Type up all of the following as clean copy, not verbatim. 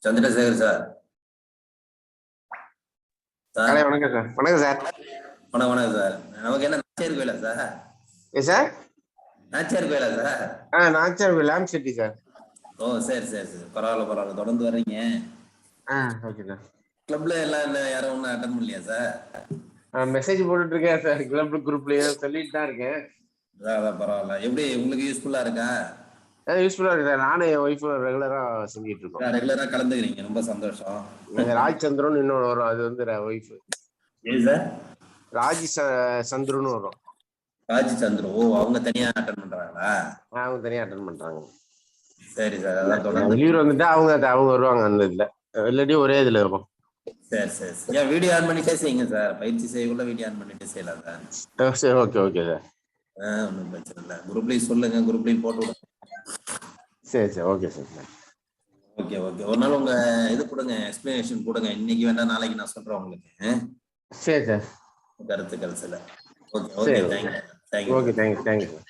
Chandrasekhar sir. வணக்கம் sir. வணக்கம் sir. வணக்கம் சார். நமக்கு என்ன நாச்சியார் கோயிலா சார்? சார் நாச்சியார் கோயிலா சார்? நாச்சியார் கோயில் லேம்ப் சிட்டி சார். ஓ சரி சரி சரி, பரவாயில்ல தொடர்ந்து வர்றீங்க. Okay sir. கிளப்ல எல்லாம் என்ன யாரும் ஒன்றும் அட்டன் பண்ணலையா சார்? மெசேஜ் போட்டுட்டு இருக்கேன் சார். கிளப் குரூப்லயே சொல்லிட்டு தான் இருக்கேன். அதான் பரவாயில்ல. எப்படி உங்களுக்கு யூஸ்ஃபுல்லா இருக்கா? யூஸ்ஃபுல்லா இருக்கு சார். நானும் என் ஒய்ஃப் ரெகுலரா செஞ்சுட்டு இருக்கோம். ரெகுலரா கலந்துக்கிறீங்க, ரொம்ப சந்தோஷம். ராஜ் சந்திரன் இன்னொன்று வரும், அது வந்து ஒய்ஃப். ஏன் சார்? ராஜி சந்துருன்னு வரும். ராஜி சந்துரு. ஓ, அவங்க தனியா அட்டன் பண்றாங்களா? அவங்க தனியா அட்டன் பண்றாங்க. சரி சார். அதான் தொடர்ந்து வெளியூர் வந்துட்டு அவங்க வருவாங்க. அந்த இதுல இல்லாட்டி ஒரே இதுல இருக்கும். சரி சரி சரி. ஏன் வீடியோ ஆன் பண்ணிட்டே செய்யுங்க சார். பயிற்சி செய்யக்குள்ள வீடியோ ஆன் பண்ணிட்டே செய்யலாம் சார். சரி, ஓகே ஓகே சார். ஒன்றும் பிரச்சனை இல்லை. குரூப்லயும் சொல்லுங்க, குரூப்லயும் போட்டு விடுங்க. சரி சரி, ஓகே சார். Okay okay. ஒரு நாள் உங்க இது கொடுங்க, எக்ஸ்பிளனேஷன் கொடுங்க. இன்னைக்கு வேண்டாம், நாளைக்கு நான் சொல்றேன் உங்களுக்கு. சரி சார். கருத்துக்கள் சில. Okay okay, thank you thank you. Okay, thank you sir.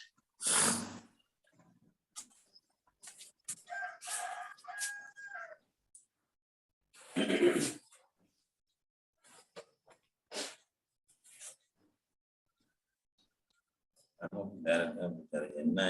என்ன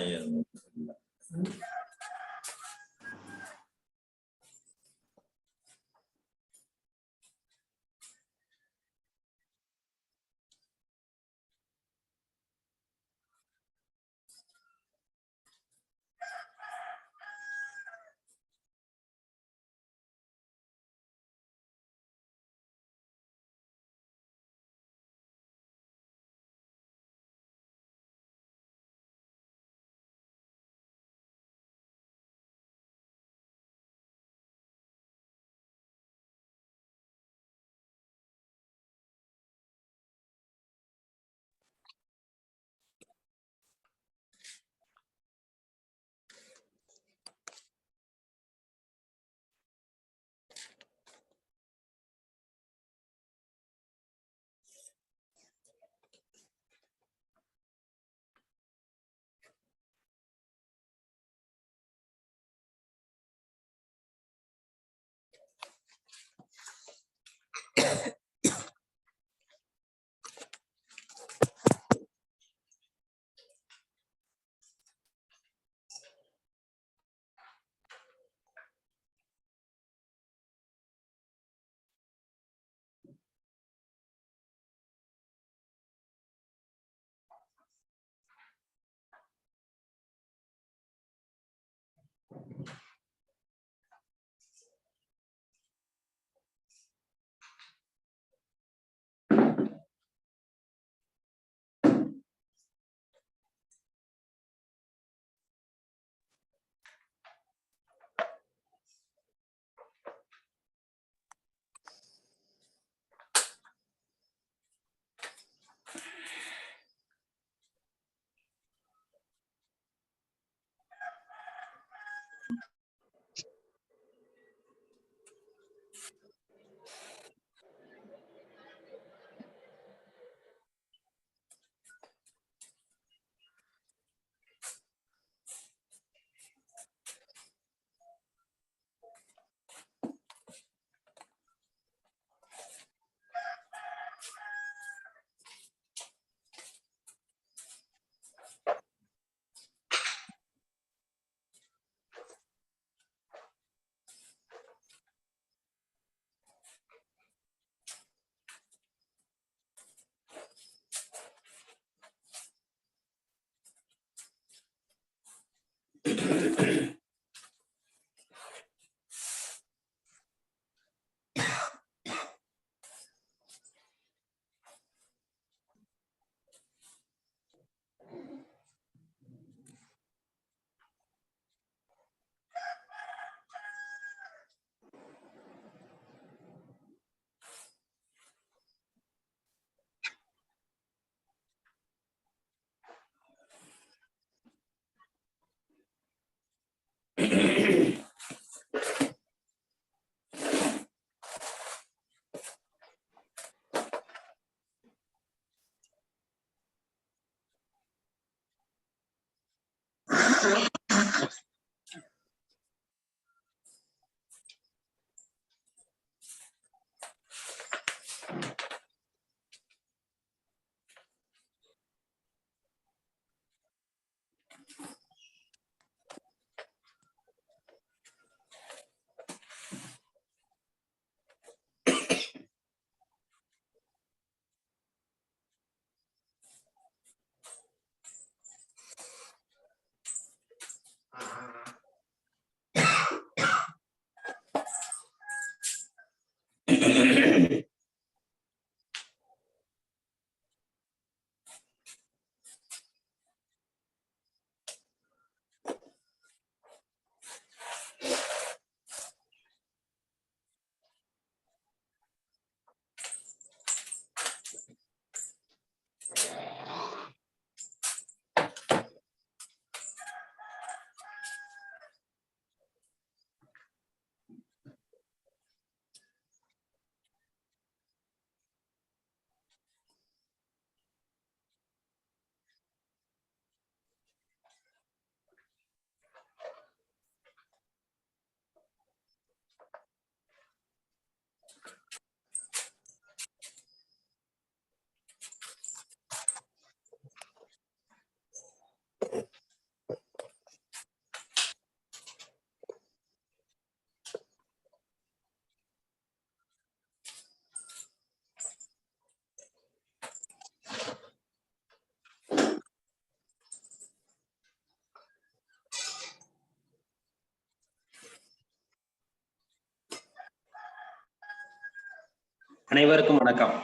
அனைவருக்கும் வணக்கம்.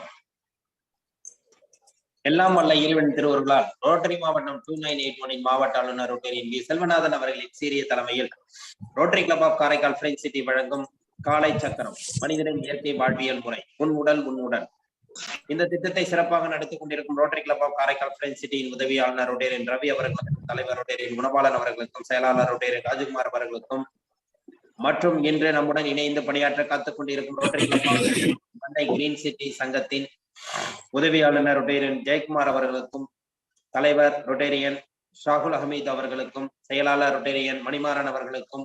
எல்லாம் வல்ல இறைவன் திருவருளால் ரோட்டரி மாவட்டம் 2981 மாவட்ட ஆளுநர் ரோட்டரியின் வி செல்வநாதன் அவர்களின் சீரிய தலைமையில் Rotary club of Karaikal French city வழங்கும் காலை சக்கரம் மனிதனின் இயற்கை வாழ்வியல் முறை உன் உடல். இந்த திட்டத்தை சிறப்பாக நடத்தி கொண்டிருக்கும் Rotary club of Karaikal French சிட்டியின் உதவி ஆளுநர் ரோட்டரியின் ரவி அவர்களுக்கும், தலைவர் ரோட்டரியின் குணபாலன் அவர்களுக்கும், செயலாளர் ரோட்டரியின் ராஜ்குமார் அவர்களுக்கும் மற்றும் இன்று நம்முடன் இணைந்து பணியாற்ற காத்துக் கொண்டிருக்கும் Rotary club of Chennai green city சங்கத்தின் உதவி ஆளுநர் ரொட்டேரியன் ஜெயக்குமார் அவர்களுக்கும், தலைவர் ரொட்டேரியன் ஷாகுல் அஹமீத் அவர்களுக்கும், செயலாளர் ரொட்டேரியன் மணிமாறன் அவர்களுக்கும்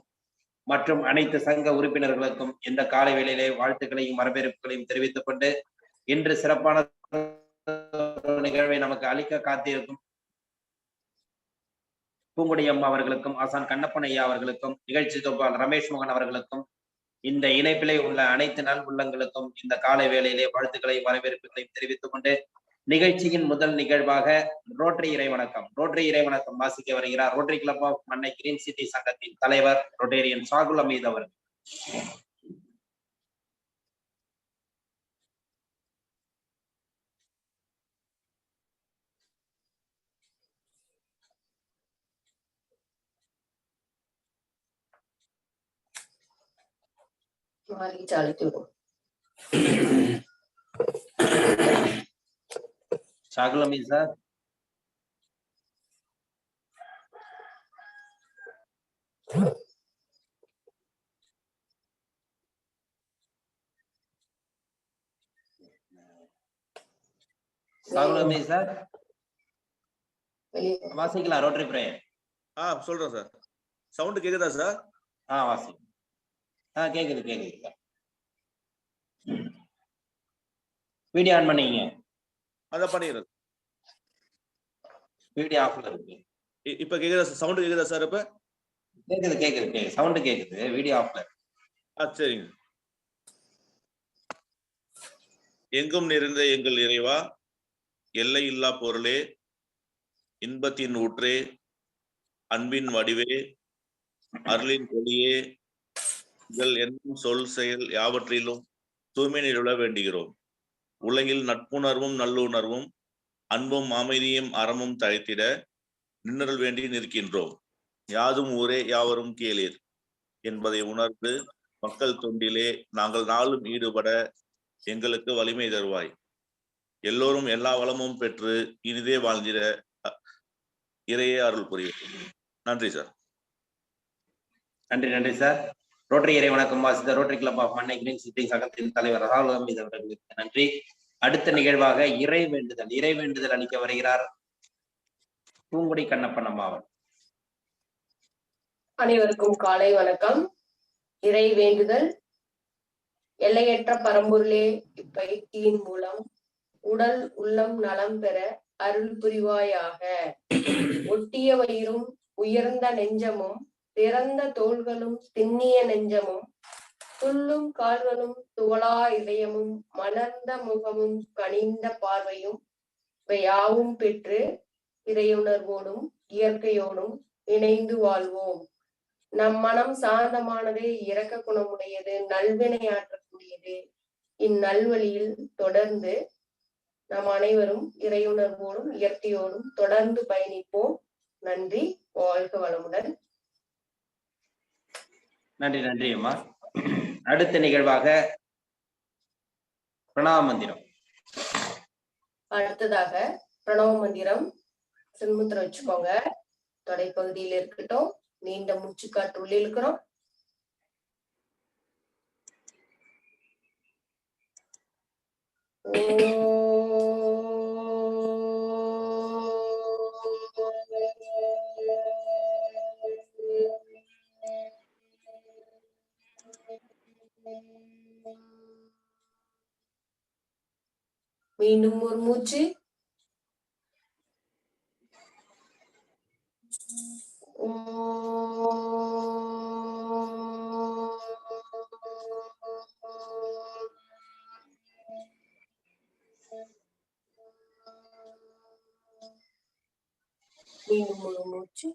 மற்றும் அனைத்து சங்க உறுப்பினர்களுக்கும் இந்த காலை வேளையிலே வாழ்த்துக்களையும் வரவேற்புகளையும் தெரிவித்துக் கொண்டு இன்று சிறப்பான நிகழ்வை நமக்கு அளிக்க காத்திருக்கும் பூங்குடி அம்மா அவர்களுக்கும், ஆசான் கண்ணப்பன் ஐயா அவர்களுக்கும், நிகழ்ச்சி தொகுப்பாளர் ரமேஷ் மோகன் அவர்களுக்கும், இந்த இணைப்பிலே உள்ள அனைத்து நல் உள்ளங்களுக்கும் இந்த காலை வேளையிலே வாழ்த்துக்களையும் வரவேற்புகளையும் தெரிவித்துக் கொண்டு நிகழ்ச்சியின் முதல் நிகழ்வாக ரோட்டரி இறைவணக்கம் வாசிக்க வருகிறார் Rotary club of Mannai green city சங்கத்தின் தலைவர் ரொட்டேரியன் ஷாகுல் அமீத் அவர்கள். ஷாகுல் அமீத் சார். ஷாகுல் அமீத் சார் வாசிக்கலாம் ரோட்டரி பிரேயர். சொல்றேன் சார். சவுண்ட் கேக்குதா சார்? வாசி. கேக்குது. வீடியோ ஆன் பண்ணீங்க? அத பண்ணிடுறேன். வீடியோ ஆஃப்ல இருக்கு. இப்ப கேக்குதா? சவுண்ட் கேக்குதா சார்? இப்ப கேக்குது. சவுண்ட் கேக்குது. வீடியோ ஆஃப்ல. சரிங்க. எங்கும் நிறைந்த எங்கள் இறைவா, எல்லை இல்லா பொருளே, இன்பத்தின் ஊற்றே, அன்பின் வடிவே, அருளின் ஒளியே, எங்கள் எண்ணம் சொல் செயல் யாவற்றிலும் தூய்மை நிறுவ வேண்டுகிறோம். உலகில் நட்புணர்வும் நல்லுணர்வும் அன்பும் அமைதியும் அறமும் தழைத்திட நின்னருள் வேண்டி நிற்கின்றோம். யாதும் ஊரே யாவரும் கேளீர் என்பதை உணர்ந்து மக்கள் தொண்டிலே நாங்கள் நாளும் ஈடுபட எங்களுக்கு வலிமை தருவாய். எல்லோரும் எல்லா வளமும் பெற்று இனிதே வாழ்ந்திட இறையே அருள் புரியும். நன்றி சார். நன்றி சார். ரோட்டரி இறைவணக்கம் வாசித்த Rotary club of Mannai green city சங்கத்தின் தலைவர் ஷாகுல் அமீத் அவர்களுக்கு நன்றி. அடுத்த நிகழ்வாக இறை வேண்டுதல் அளிக்க வருகிறார் பூங்குடி கண்ணப்பன் அம்மா அவர். அனைவருக்கும் காலை வணக்கம். இறை வேண்டுதல். எல்லையற்ற பரம்பொருளே, இப்பயிற்சியின் மூலம் உடல் உள்ளம் நலம் பெற அருள் புரிவாயாக. ஒட்டிய வயிறும் உயர்ந்த நெஞ்சமும் திறந்த தோள்களும் திண்ணிய நெஞ்சமும் துள்ளும் கால்களும் துவளா இதயமும் மலர்ந்த முகமும் கனிந்த பார்வையும் இவையாவும் பெற்று இறையுணர்வோடும் இயற்கையோடும் இணைந்து வாழ்வோம். நம் மனம் சாந்தமானது, இரக்க குணமுடையது, நல்வினையாற்றக்கூடியது. இந்நல்வழியில் தொடர்ந்து நம் அனைவரும் இறையுணர்வோடும் இயற்கையோடும் தொடர்ந்து பயணிப்போம். நன்றி. வாழ்க வளமுடன். நன்றி நன்றி அம்மா. அடுத்த நிகழ்வாக பிரணவ மந்திரம். அடுத்ததாக பிரணவ மந்திரம். சின்முத்திரம் வச்சுக்கோங்க. தொடைப்பகுதியில் இருக்கட்டும். நீண்ட மூச்சுக்காற்று உள்ளே இருக்கிறோம். மீண்டும் ஒரு மூச்சு. மீண்டும் ஒரு மூச்சு.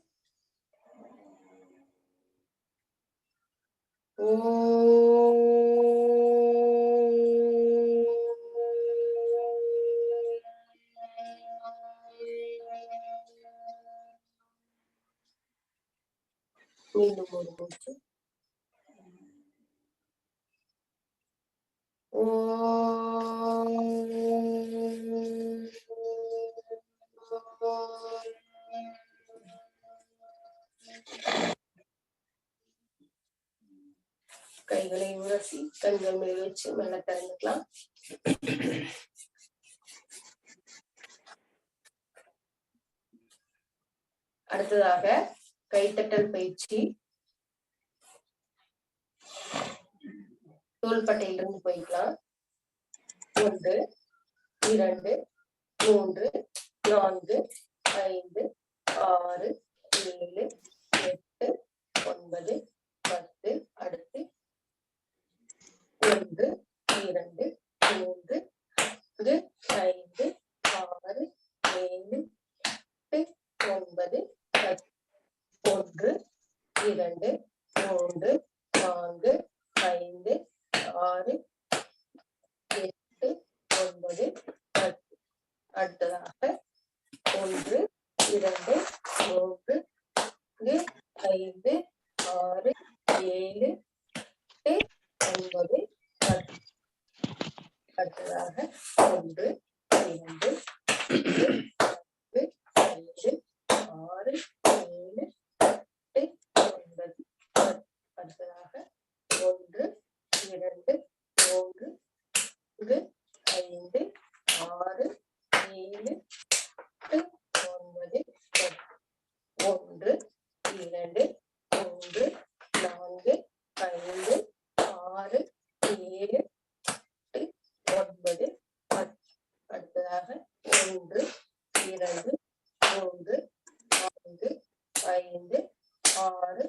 மீண்டும் ஒரு மூச்சு. கைகளை உரசி கண்கள் மேல் வச்சு மெல்ல திறந்துக்கலாம். அடுத்ததாக கைத்தட்டல் பயிற்சி. தோள்பட்டையிலிருந்து போய்க்கலாம். 1 2 3 4 5 6 7 8 9 10. அடுத்து 1 2 3 4 5 6 7 8 9 10. 1 2 3 4 5 6 8 9 10. அடுத்ததாக 1 2 3 5 6 7 8 9 10. அடுத்ததாக 1 2 3 5 6 7 8 9 10. அடுத்ததாக 1 2 3 5 6 7 8 9 10. 1 2 3 4 5 6 7 8 9 10. அடுத்ததாக 1 2 3 4 5 6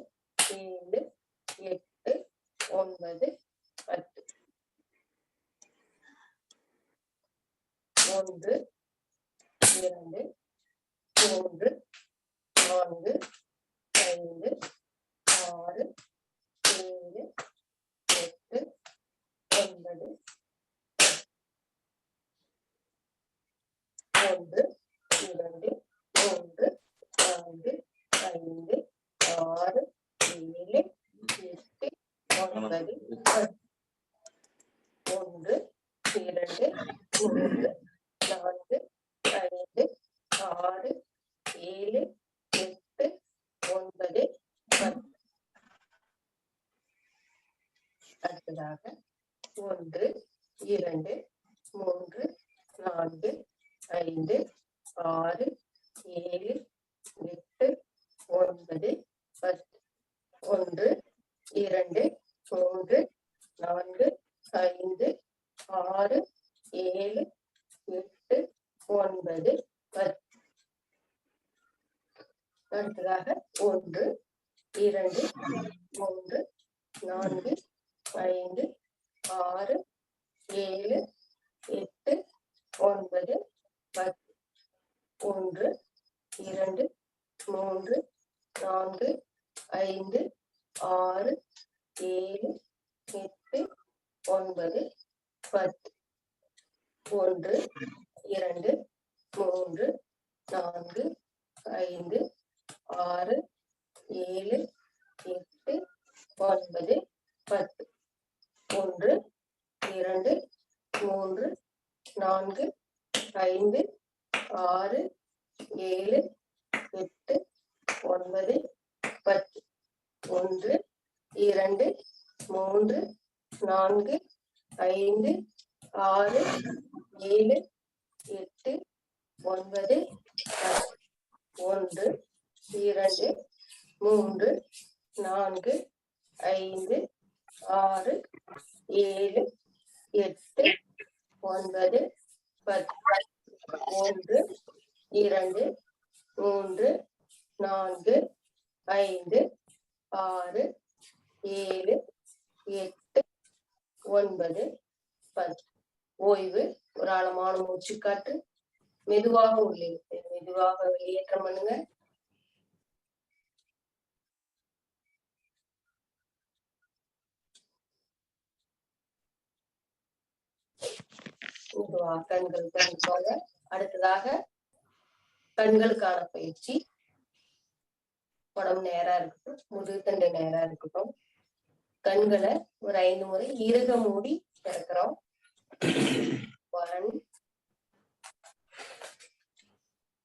7 8 9 10. 1 2 3 4 5 6 7 8 9 1 2 3 4 5 6 7 8 9 10. 1 2 3 4 5 6 7 8 9 10. அடுத்ததாக 1 2 3 4 5 6 7 8 9 10. 1 2 3 4 5 6 7 8 9 10 1 2 3 4 5 6 7 8 9 10 1 2 3 4 5 6 7 8 9 10 1 2 3 4 5 6 7 8 9 10 1 2 3 4 5 6 7 8 9 10 1 2 3 4 5 6 7 8 9 10 1 2 3 4 5 6 7 8 9 10 ஓய்வு. ஒரு ஆழமான மூச்சு காற்று. மெதுவாக உள்ளிழுத்து மெதுவாக வெளியேற்றம் பண்ணுங்க. மெதுவாக கண்கள் திறந்துக்கோங்க. அடுத்ததாக கண்களுக்கான பயிற்சி. உடம்பு நேரா இருக்கட்டும், முதுகுத்தண்டு நேரா இருக்கட்டும். கண்களை ஒரு 5 முறை இறுக மூடி திறக்கிறோம். 1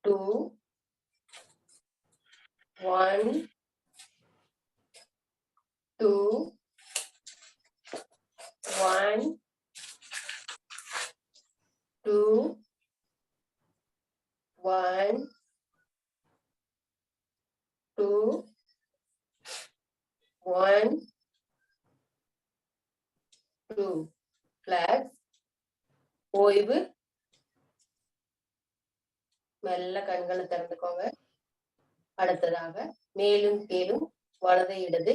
2 1 2 1 2 1 2 1 2 ரிலாக்ஸ். ஓய்வு. மெல்ல கண்களை திறந்துக்கோங்க. அடுத்ததாக மேலும் கீழும் வலது இடது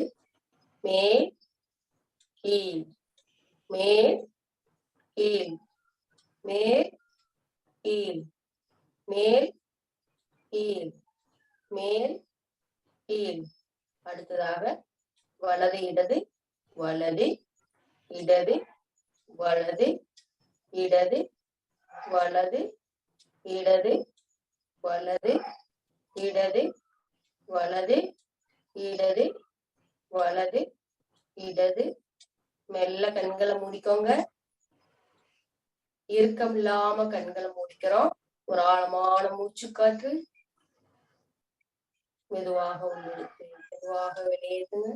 மேல் கீழ் மேல் கீழ் மேல் கீழ் மேல் கீழ் மேல் கீழ். அடுத்ததாக வலது இடது வலது இடது வலது இடது வலது இடது வலது இடது வலது இடது வலது இடது. மெல்ல கண்களை மூடிக்கோங்க. இறுக்கம் இல்லாம கண்களை மூடிக்கிறோம். ஒரு ஆழமான மூச்சு காற்று. மெதுவாக உள்ளிழுத்து மெதுவாக வெளியேறுங்க.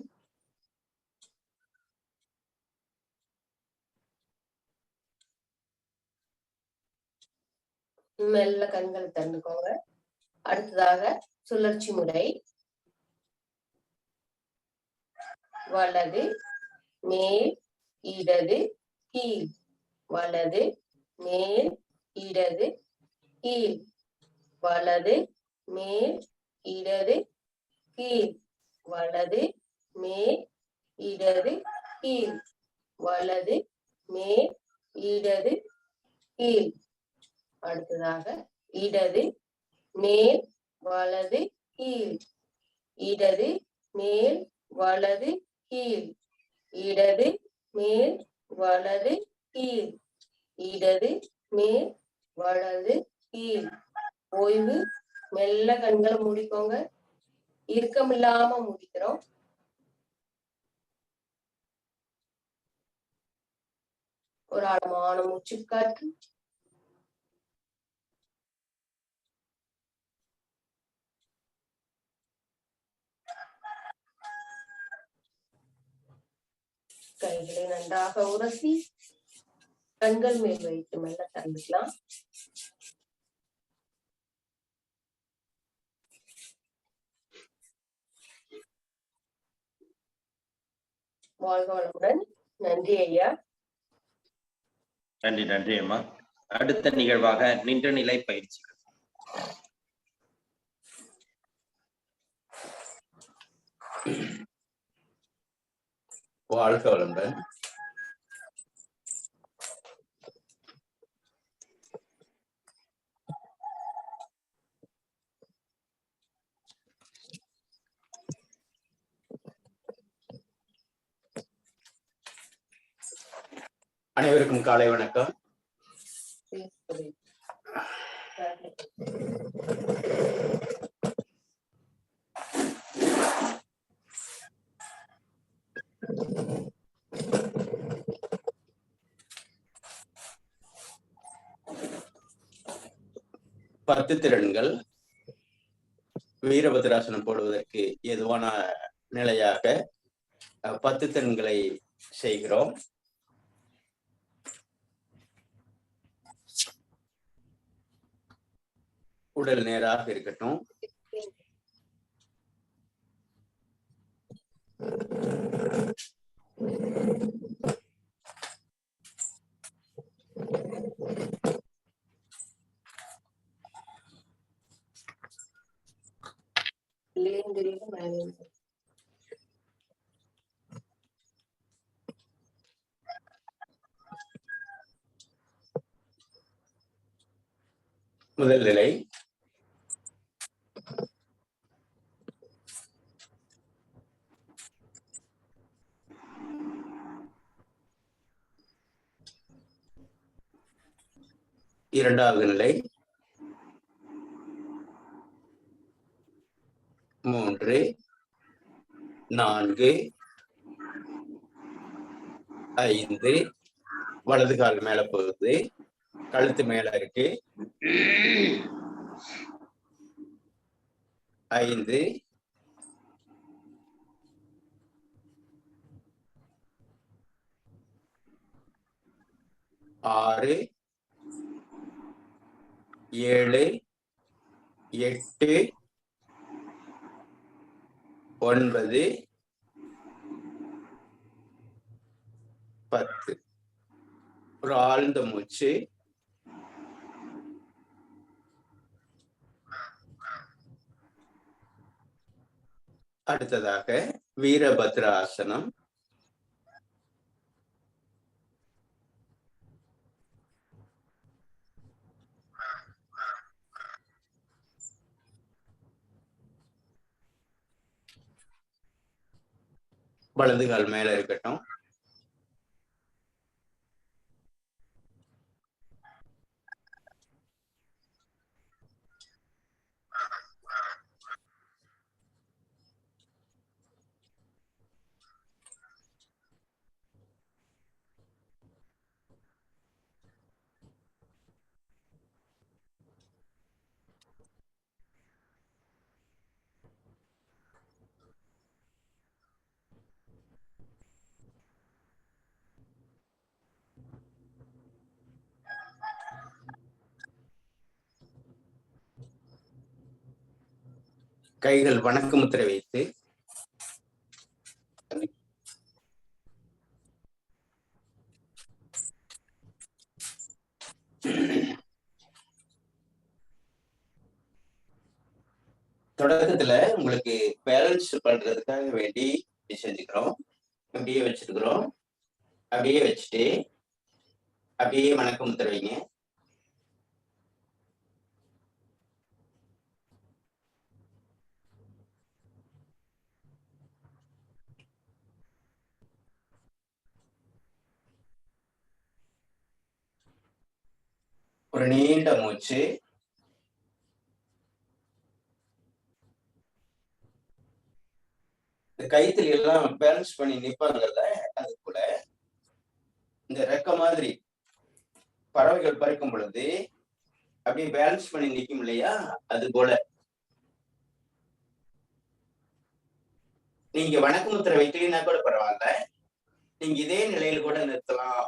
மெல்ல கண்களை திறந்துக்கோங்க. அடுத்ததாக சுழற்சி முறை. வலது மேல் இடது கீழ் வலது மேல் இடது கீழ் வலது மேல் இடது கீழ் வலது மேல் இடது கீழ் வலது மேல் இடது கீழ். அடுத்ததாக இடது மேல் வலது கீழ் இடது மேல் வலது கீழ் இடது மேல் வலது கீழ் இடது மேல் வலது கீழ். ஓய்வு. மெல்ல கண்களை மூடிக்கோங்க. இறுக்கம் இல்லாம மூடிக்கிறோம். ஒரு ஆழமான மூச்சு காற்று. கைகளை நன்றாக உரசி கண்கள் மேல் வைத்து மெல்ல திறந்துக்கலாம். வாழ்க வளமுடன். நன்றி ஐயா. நன்றி நன்றி அம்மா. அடுத்த நிகழ்வாக நின்ற நிலை பயிற்சி. வாழ்க வளமுடன். அனைவருக்கும் காலை வணக்கம். பத்து திறன்கள் வீரபத்ராசனம் போடுவதற்கு எதுவான நிலையாக 10 திறன்களை செய்கிறோம். உடல் நேராக இருக்கட்டும். முதல் நிலை இரண்டாவது நிலை 3 4 5 வலது கால் மேல போகுது, கழுத்து மேல இருக்கு. 5 6 7 8 9 10. ஒரு ஆழ்ந்த மூச்சு. அடுத்ததாக வீரபத்ராசனம். வலது கால் மேல இருக்கட்டும். கைகள் வணக்க முத்திரை வைத்து தொடக்கத்துல உங்களுக்கு பேலன்ஸ் பண்றதுக்காக வேண்டி செஞ்சுக்கிறோம். அப்படியே வச்சிருக்கிறோம். அப்படியே வச்சுட்டு அப்படியே வணக்க முத்திரை வைங்க. ஒரு நீண்ட மூச்சு. இந்த கைத்துல எல்லாம் பேலன்ஸ் பண்ணி நிப்பாங்கல்ல, அது கூட இந்த ரெக்க மாதிரி பறவைகள் பறக்கும் பொழுது அப்படியே பேலன்ஸ் பண்ணி நிற்கும் இல்லையா, அது போல நீங்க வணக்க முத்திரை வைக்கலைன்னா கூட பரவாயில்ல, நீங்க இதே நிலையில கூட நிறுத்தலாம்.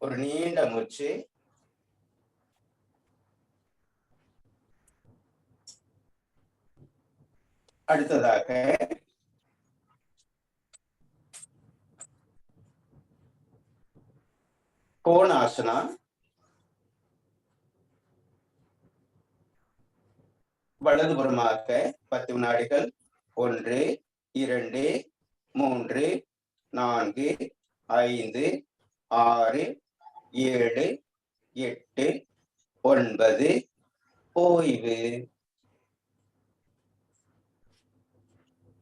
ஒரு நீண்ட மூச்சு. அடுத்ததாக கோணாசனா. வலதுபுறமாக 10 வினாடிகள். 1 2 3 4 5 6 7 8 9. ஓய்வு.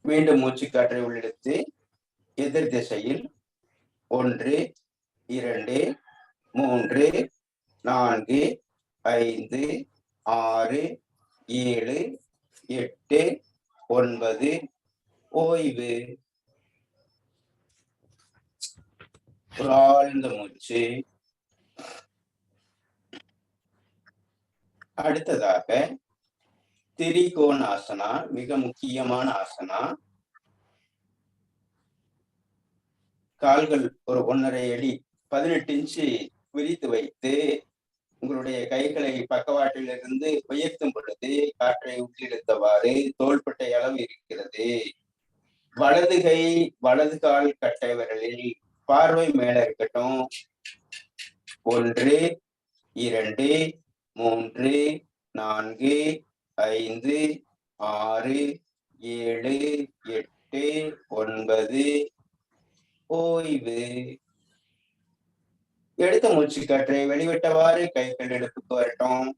மீண்டும் மூச்சுக்காற்றை உள்ளெடுத்து எதிர் திசையில் 1 2 3 4 5 6 7 8 9. ஓய்வு. ஒரு ஆழ்ந்த மூச்சு. அடுத்ததாக திரிகோணாசனா, மிக முக்கியமான ஆசனா. கால்கள் ஒரு 1.5 அடி 18 இன்ச்சு விரித்து வைத்து உங்களுடைய கைகளை பக்கவாட்டிலிருந்து உயர்த்தும் பொழுது காற்றை உள்ளிழுத்தவாறு தோள்பட்டை அளவு இருக்கிறது. வலது கை வலது கால் கட்டை விரலில் பார்வை மேல இருக்கட்டும். 1 2 3 4 5 6 7 8 9. ஓய்வு. எடுத்த மூச்சு காற்றை வெளிவிட்டவாறு கைகள் இடுப்புக்கு வரட்டும்.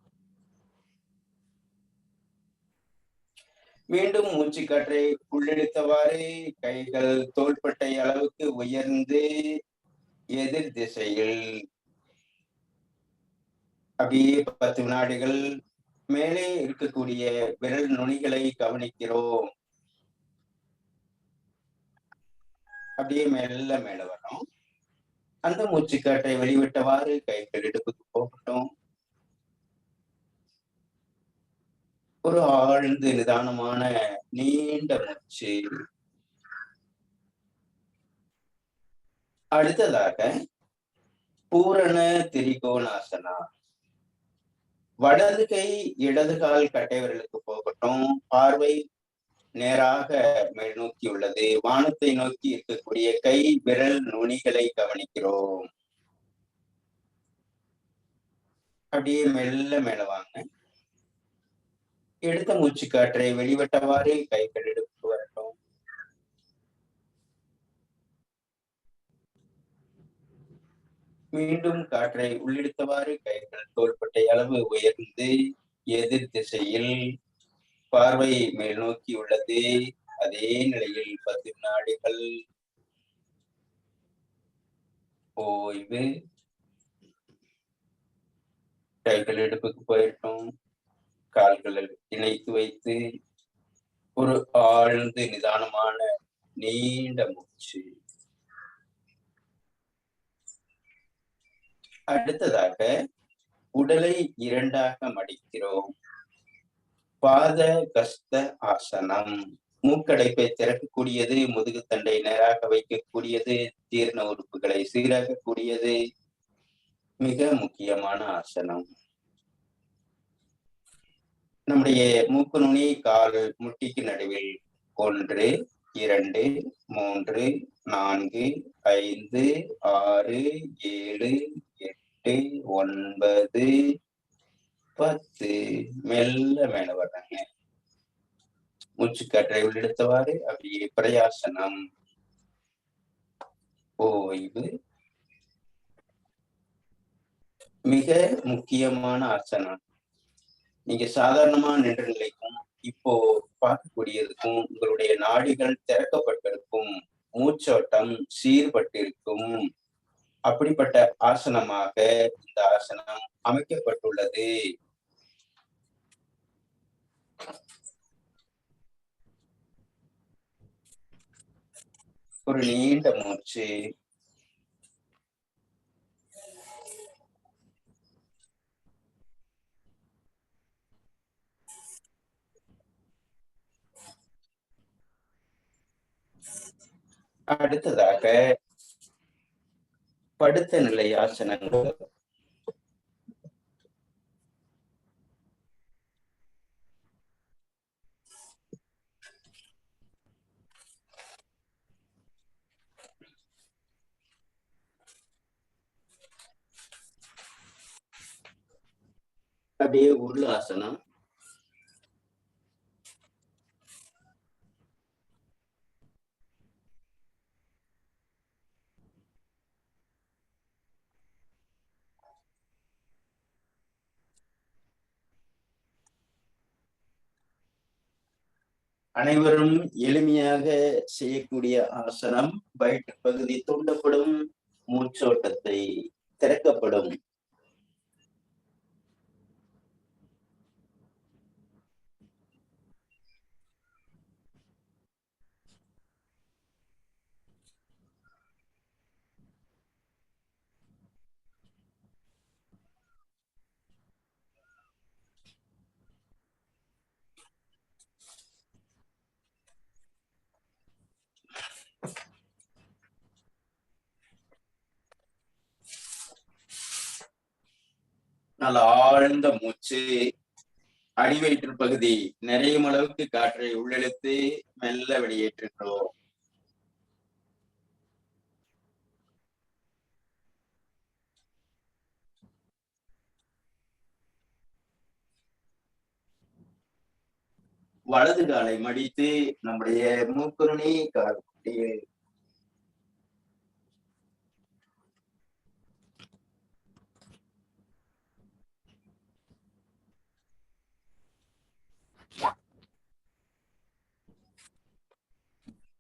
மீண்டும் மூச்சு காற்றை உள்ளிழுத்தவாறு கைகள் தோள்பட்டை அளவுக்கு உயர்ந்து எதிர் திசையில் அப்படியே 10 வினாடிகள் மேலே இருக்கக்கூடிய விரல் நுனிகளை கவனிக்கிறோம். அப்படியே மெல்ல மேல வரும். அந்த மூச்சு காற்றை வெளிவிட்டவாறு கைகள் இடுப்புக்கு போகட்டும். ஒரு ஆழ்ந்து நிதானமான நீண்ட மூச்சு. அடுத்ததாக பூரண திரிகோணாசனா. வலது கை இடது கால் கட்டை விரலுக்கு போகட்டும். பார்வை நேராக மேல் நோக்கி உள்ளது. வானத்தை நோக்கி இருக்கக்கூடிய கை விரல் நுனிகளை கவனிக்கிறோம். அப்படியே மெல்ல மேல வாங்க. எடுத்த மூச்சு காற்றை வெளிவிட்டவாறு கைகள் இடுப்புக்கு வரட்டும். மீண்டும் காற்றை உள்ளிழுத்தவாறு கைகள் தோள்பட்டை அளவு உயர்ந்து எதிர் திசையில் பார்வை மேல் நோக்கி உள்ளது. அதே நிலையில் 10 வினாடிகள். ஓய்வு. கைகள் இடுப்புக்கு போயிட்டோம். கால்களை இணைத்து வைத்து ஒரு ஆழ்ந்து நிதானமான நீண்ட மூச்சு. அடுத்ததாக உடலை 2ஆக மடிக்கிறோம். பாத கஸ்த ஆசனம். மூக்கடைப்பை திறக்கக்கூடியது, முதுகுத்தண்டை நேராக வைக்கக்கூடியது, ஜீரண உறுப்புகளை சீராக்கக்கூடியது. மிக முக்கியமான ஆசனம். நம்முடைய மூக்கு நுனி கால் முட்டிக்கு நடுவில் 1 2 3 4 5 6 7 8 9 10. மெல்ல மேல வர்றாங்க. மூச்சுக்காற்றை உள்ளெடுத்தவாறு அப்படியே பிரயாசனம். ஓய்வு. மிக முக்கியமான ஆசனம். நீங்க சாதாரணமா நின்ற நிலைக்கும் இப்போ பார்க்கக்கூடியதுக்கும் உங்களுடைய நாடிகள் திறக்கப்பட்டிருக்கும், மூச்சோட்டம் சீர்பட்டிருக்கும். அப்படிப்பட்ட ஆசனமாக இந்த ஆசனம் அமைக்கப்பட்டுள்ளது. ஒரு நீண்ட மூச்சு. அடுத்ததாக படுத்த நிலை ஆசனங்கள். அப்படியே உருள ஆசனம். அனைவரும் எளிமையாக செய்யக்கூடிய ஆசனம். வயிற்று பகுதி தூண்டப்படும், மூச்சோட்டத்தை திறக்கப்படும். நல்ல ஆழ்ந்த மூச்சு. அடிவயிற்று பகுதி நிறையும் அளவுக்கு காற்றை உள்ளிழுத்து மெல்ல வெளியேற்றுகிறோம். வலது காலை மடித்து நம்முடைய மூக்குருணி கால்குட்டியில்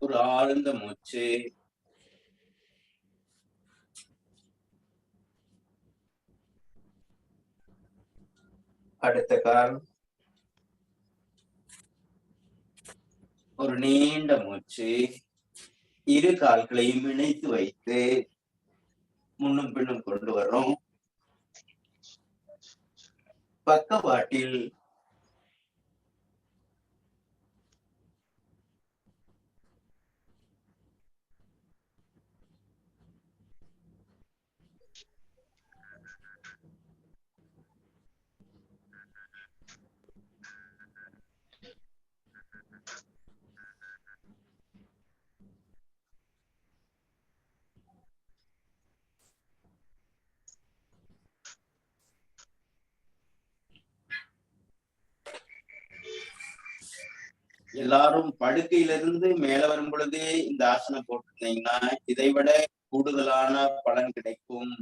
ஒரு ஆழ்ந்த மூச்சு. அடுத்த கால் ஒரு நீண்ட மூச்சு. இரு கால்களையும் இணைத்து வைத்து முன்னும் பின்னும் கொண்டு வர்றோம். பக்கவாட்டில் எல்லாரும் படுக்கையிலிருந்து மேல வரும் பொழுதே இந்த ஆசனம் போட்டிருந்தீங்கன்னா இதை விட கூடுதலான பலன் கிடைக்கும்.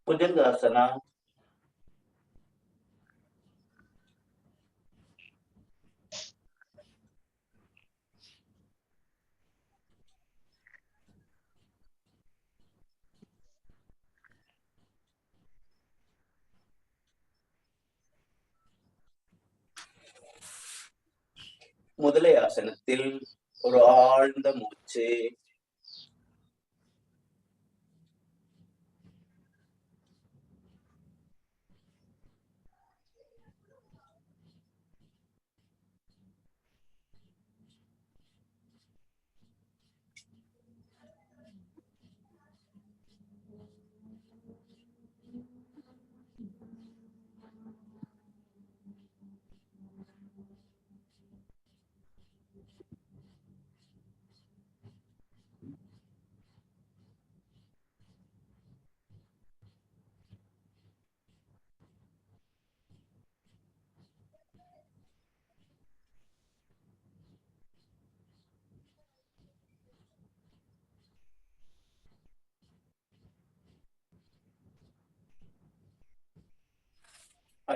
புஜங்காசனா. முதலை ஆசனத்தில் ஒரு ஆழ்ந்த மூச்சு.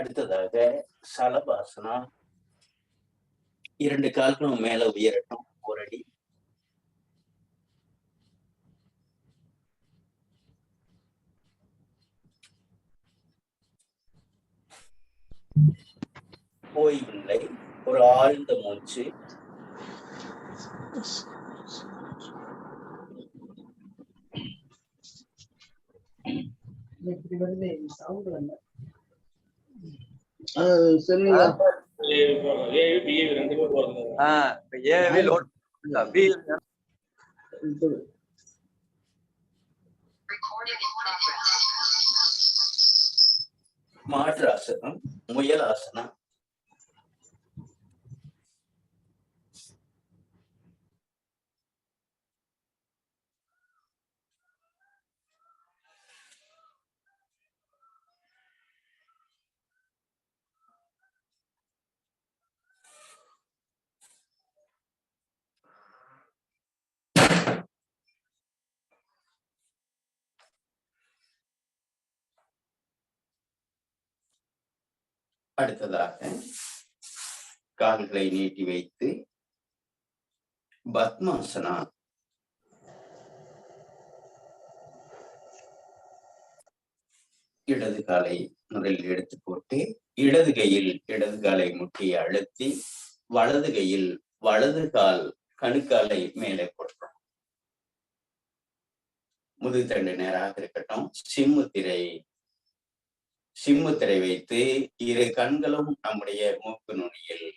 அடுத்ததாக சலபாசனா. 2 கால்களும் மேல உயரட்டும், ஒரு அடி. ஓய்வில்லை, ஒரு ஆழ்ந்த மூச்சு. மாற்று ஆசனம், முயல் ஆசனம். அடுத்ததாக கால்களை நீட்டி வைத்து பத்மாசனா. இடது காலை முதலில் எடுத்து போட்டு இடது கையில் இடது காலை முட்டியை அழுத்தி வலது கையில் வலது கால் கணுக்காலை மேலே போட்டுறோம். முதுகுத்தண்டு நேராக இருக்கட்டும். சிம்முத்திரை வைத்து இரு கண்களும் நம்முடைய மூக்கு நுனியில்.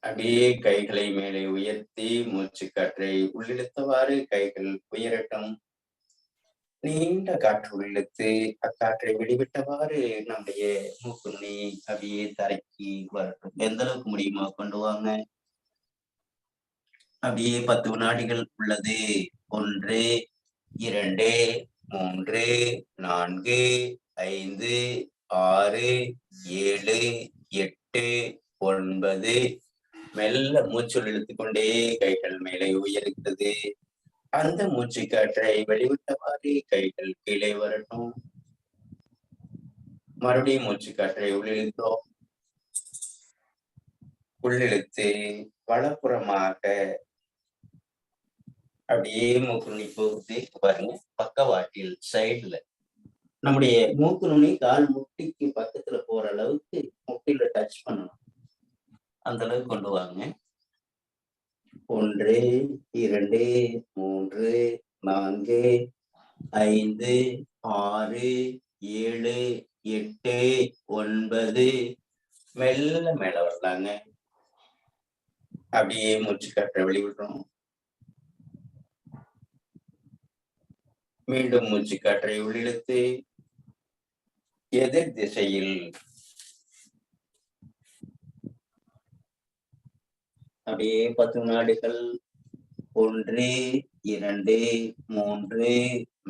அப்படியே கைகளை மேலே உயர்த்தி மூச்சு காற்றை உள்ளிழுத்தவாறு கைகள் உயரட்டும். நீண்ட காற்று உள்ளிழுத்து அக்காற்றை வெளிவிட்டவாறு நம்முடைய மூக்கு நுனி அப்படியே தரைக்கு வரட்டும். எந்த அளவுக்கு முடியுமா கொண்டு வாங்க. அப்படியே 10 வினாடிகள் உள்ளது. 1 2 3 4 5 6 7 8 9. மெல்ல மூச்சுள் இழுத்துக் கொண்டே கைகள் மேலே உயர்த்தது. அந்த மூச்சு காற்றை வெளிவிட்டவாறு கைகள் கீழே வரட்டும். மறுபடியும் மூச்சு காற்றை உள்ளிழுத்தோம். உள்ளிழுத்து வலப்புறமாக அப்படியே மூக்கு நுனி போகுது பாருங்க. பக்கவாட்டில் சைடுல நம்முடைய மூக்கு நுனி கால் முட்டிக்கு பக்கத்துல போற அளவுக்கு முட்டில டச் பண்ணணும். அந்த அளவுக்கு கொண்டு வாங்க. 1 2 3 4 5 6 7 8 9. மெல்ல மேல வரலாங்க. அப்படியே மூச்சு காற்றை வெளிவிடுறோம். மீண்டும் மூச்சு காற்றை உள்ளிழுத்து எதிர் திசையில் அப்படியே 10 வினாடிகள். 1 2 3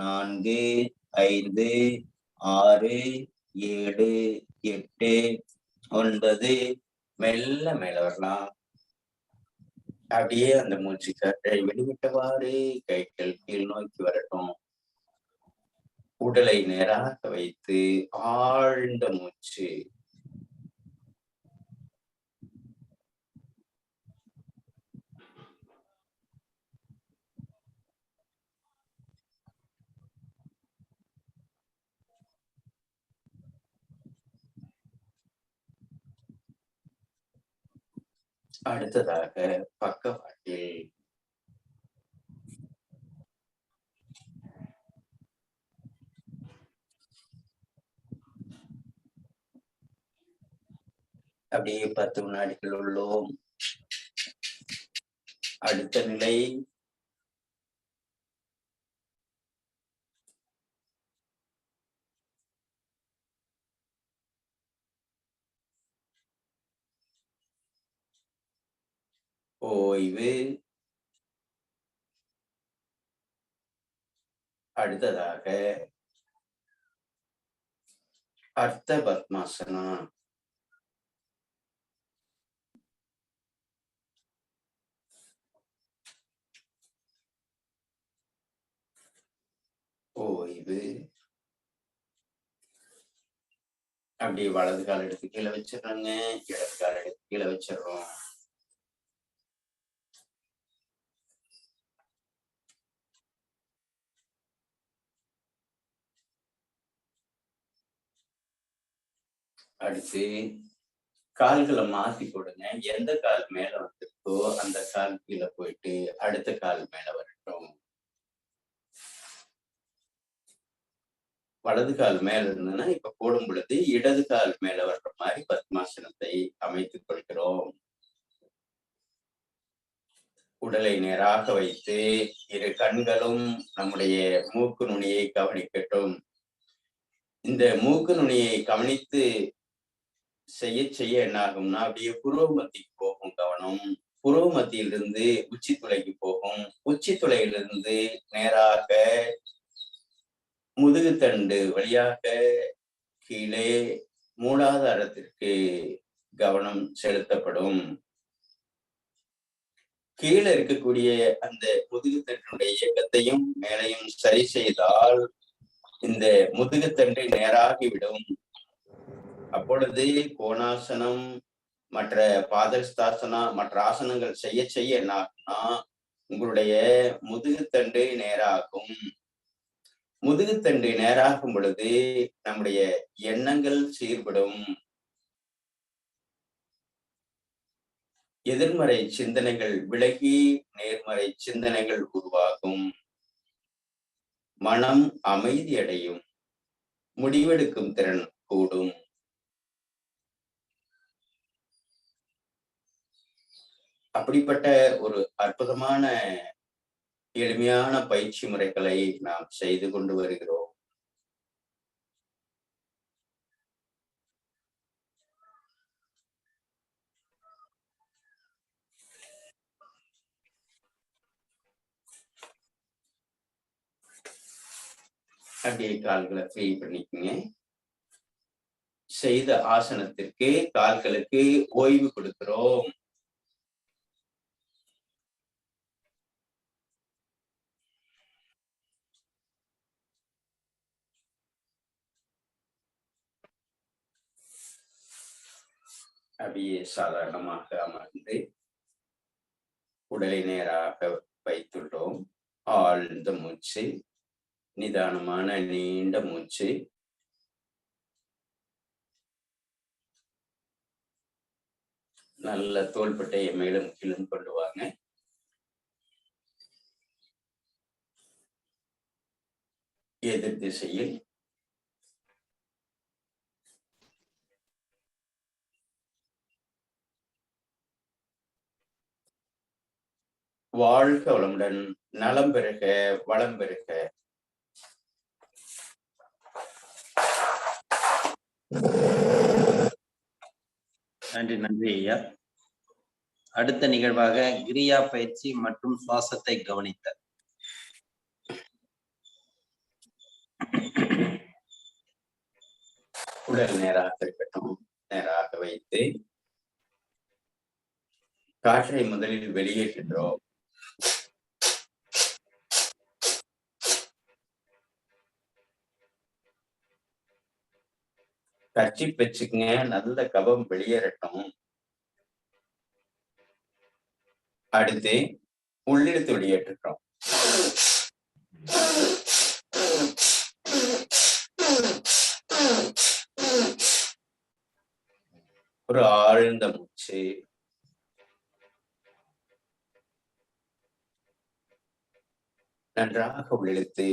4 5 6 7 8 9. மெல்ல மேல வரலாம். அப்படியே அந்த மூச்சு காற்றை வெளிவிட்டவாறு கைகள் கீழ் நோக்கி வரட்டும். உடலை நேராக வைத்து ஆழ்ந்த மூச்சு. அடுத்ததாக பக்கவாட்டில் அப்படியே 10 வினாடிகள் உள்ளோம். அடுத்த நிலை ஓய்வு. அடுத்ததாக அர்த்த பத்மாசனம். ஓய்வு. அப்படியே வலது கால் எடுத்து கீழே வச்சிடறாங்க, இடது கால் எடுத்து கீழே வச்சிடறோம். அடுத்து கால்களை மாத்தி போடுங்க. எந்த கால் மேல வந்திருக்கோ அந்த கால் கீழே போயிட்டு அடுத்த கால் மேல வரட்டும். வலது கால் மேல இருந்ததுன்னா இப்ப போடும் பொழுது இடது கால் மேல வர்ற மாதிரி பத்மாசனத்தை அமைத்துக் கொள்கிறோம். உடலை நேராக வைத்து இரு கண்களும் நம்முடைய மூக்கு நுனியை கவனிக்கட்டும். இந்த மூக்கு நுனியை கவனித்து செய்ய செய்ய என்ன ஆகும்னா அப்படியே புருவ மத்திக்கு போகும் கவனம். புருவ மத்தியிலிருந்து உச்சி துளைக்கு போகும். உச்சி துளையிலிருந்து நேராக முதுகுத்தண்டு வழியாக கீழே மூலாதாரத்திற்கு கவனம் செலுத்தப்படும். கீழே இருக்கக்கூடிய அந்த முதுகுத்தண்டினுடைய இயக்கத்தையும் மேலையும் சரி செய்தால் இந்த முதுகுத்தண்டு நேராகிவிடும். அப்பொழுது கோணாசனம் மற்ற பாதஸ்தாசனா மற்ற ஆசனங்கள் செய்ய செய்ய என்ன ஆகும்னா உங்களுடைய முதுகுத்தண்டு நேராகும். முதுகுத்தண்டு நேராகும் பொழுது நம்முடைய எண்ணங்கள் சீர்படும். எதிர்மறை சிந்தனைகள் விலகி நேர்மறை சிந்தனைகள் உருவாகும். மனம் அமைதியடையும். முடிவெடுக்கும் திறன் கூடும். அப்படிப்பட்ட ஒரு அற்புதமான எளிமையான பயிற்சி முறைகளை நாம் செய்து கொண்டு வருகிறோம். அப்படியே கால்களை ஃப்ரீ பண்ணிக்கங்க. செய்த ஆசனத்திற்கு கால்களுக்கு ஓய்வு கொடுக்கிறோம். அப்படியே சாதாரணமாக அமர்ந்து உடலை நேராக வைத்துள்ளோம். ஆழ்ந்த மூச்சு, நிதானமான நீண்ட மூச்சு. நல்ல தோள்பட்டையை மேலும் கீழும் கொண்டு வாங்க. எதிர் திசையில் வாழ்க வளமுடன். நலம் பெருக, வளம் பெருக. நன்றி நன்றி ஐயா. அடுத்த நிகழ்வாக கிரியா பயிற்சி மற்றும் சுவாசத்தை கவனித்தல். உடல் நேராக இருக்கட்டும். நேராக வைத்து காற்றை முதலில் வெளியேற்றுகிறோம். கட்சி வச்சுக்குங்க. நல்ல கபம் வெளியேறட்டும். அடுத்து உள்ளிழுத்து வெளியேற்றுகிறோம். ஒரு ஆழ்ந்த மூச்சு. நன்றாக உள்ளிழுத்து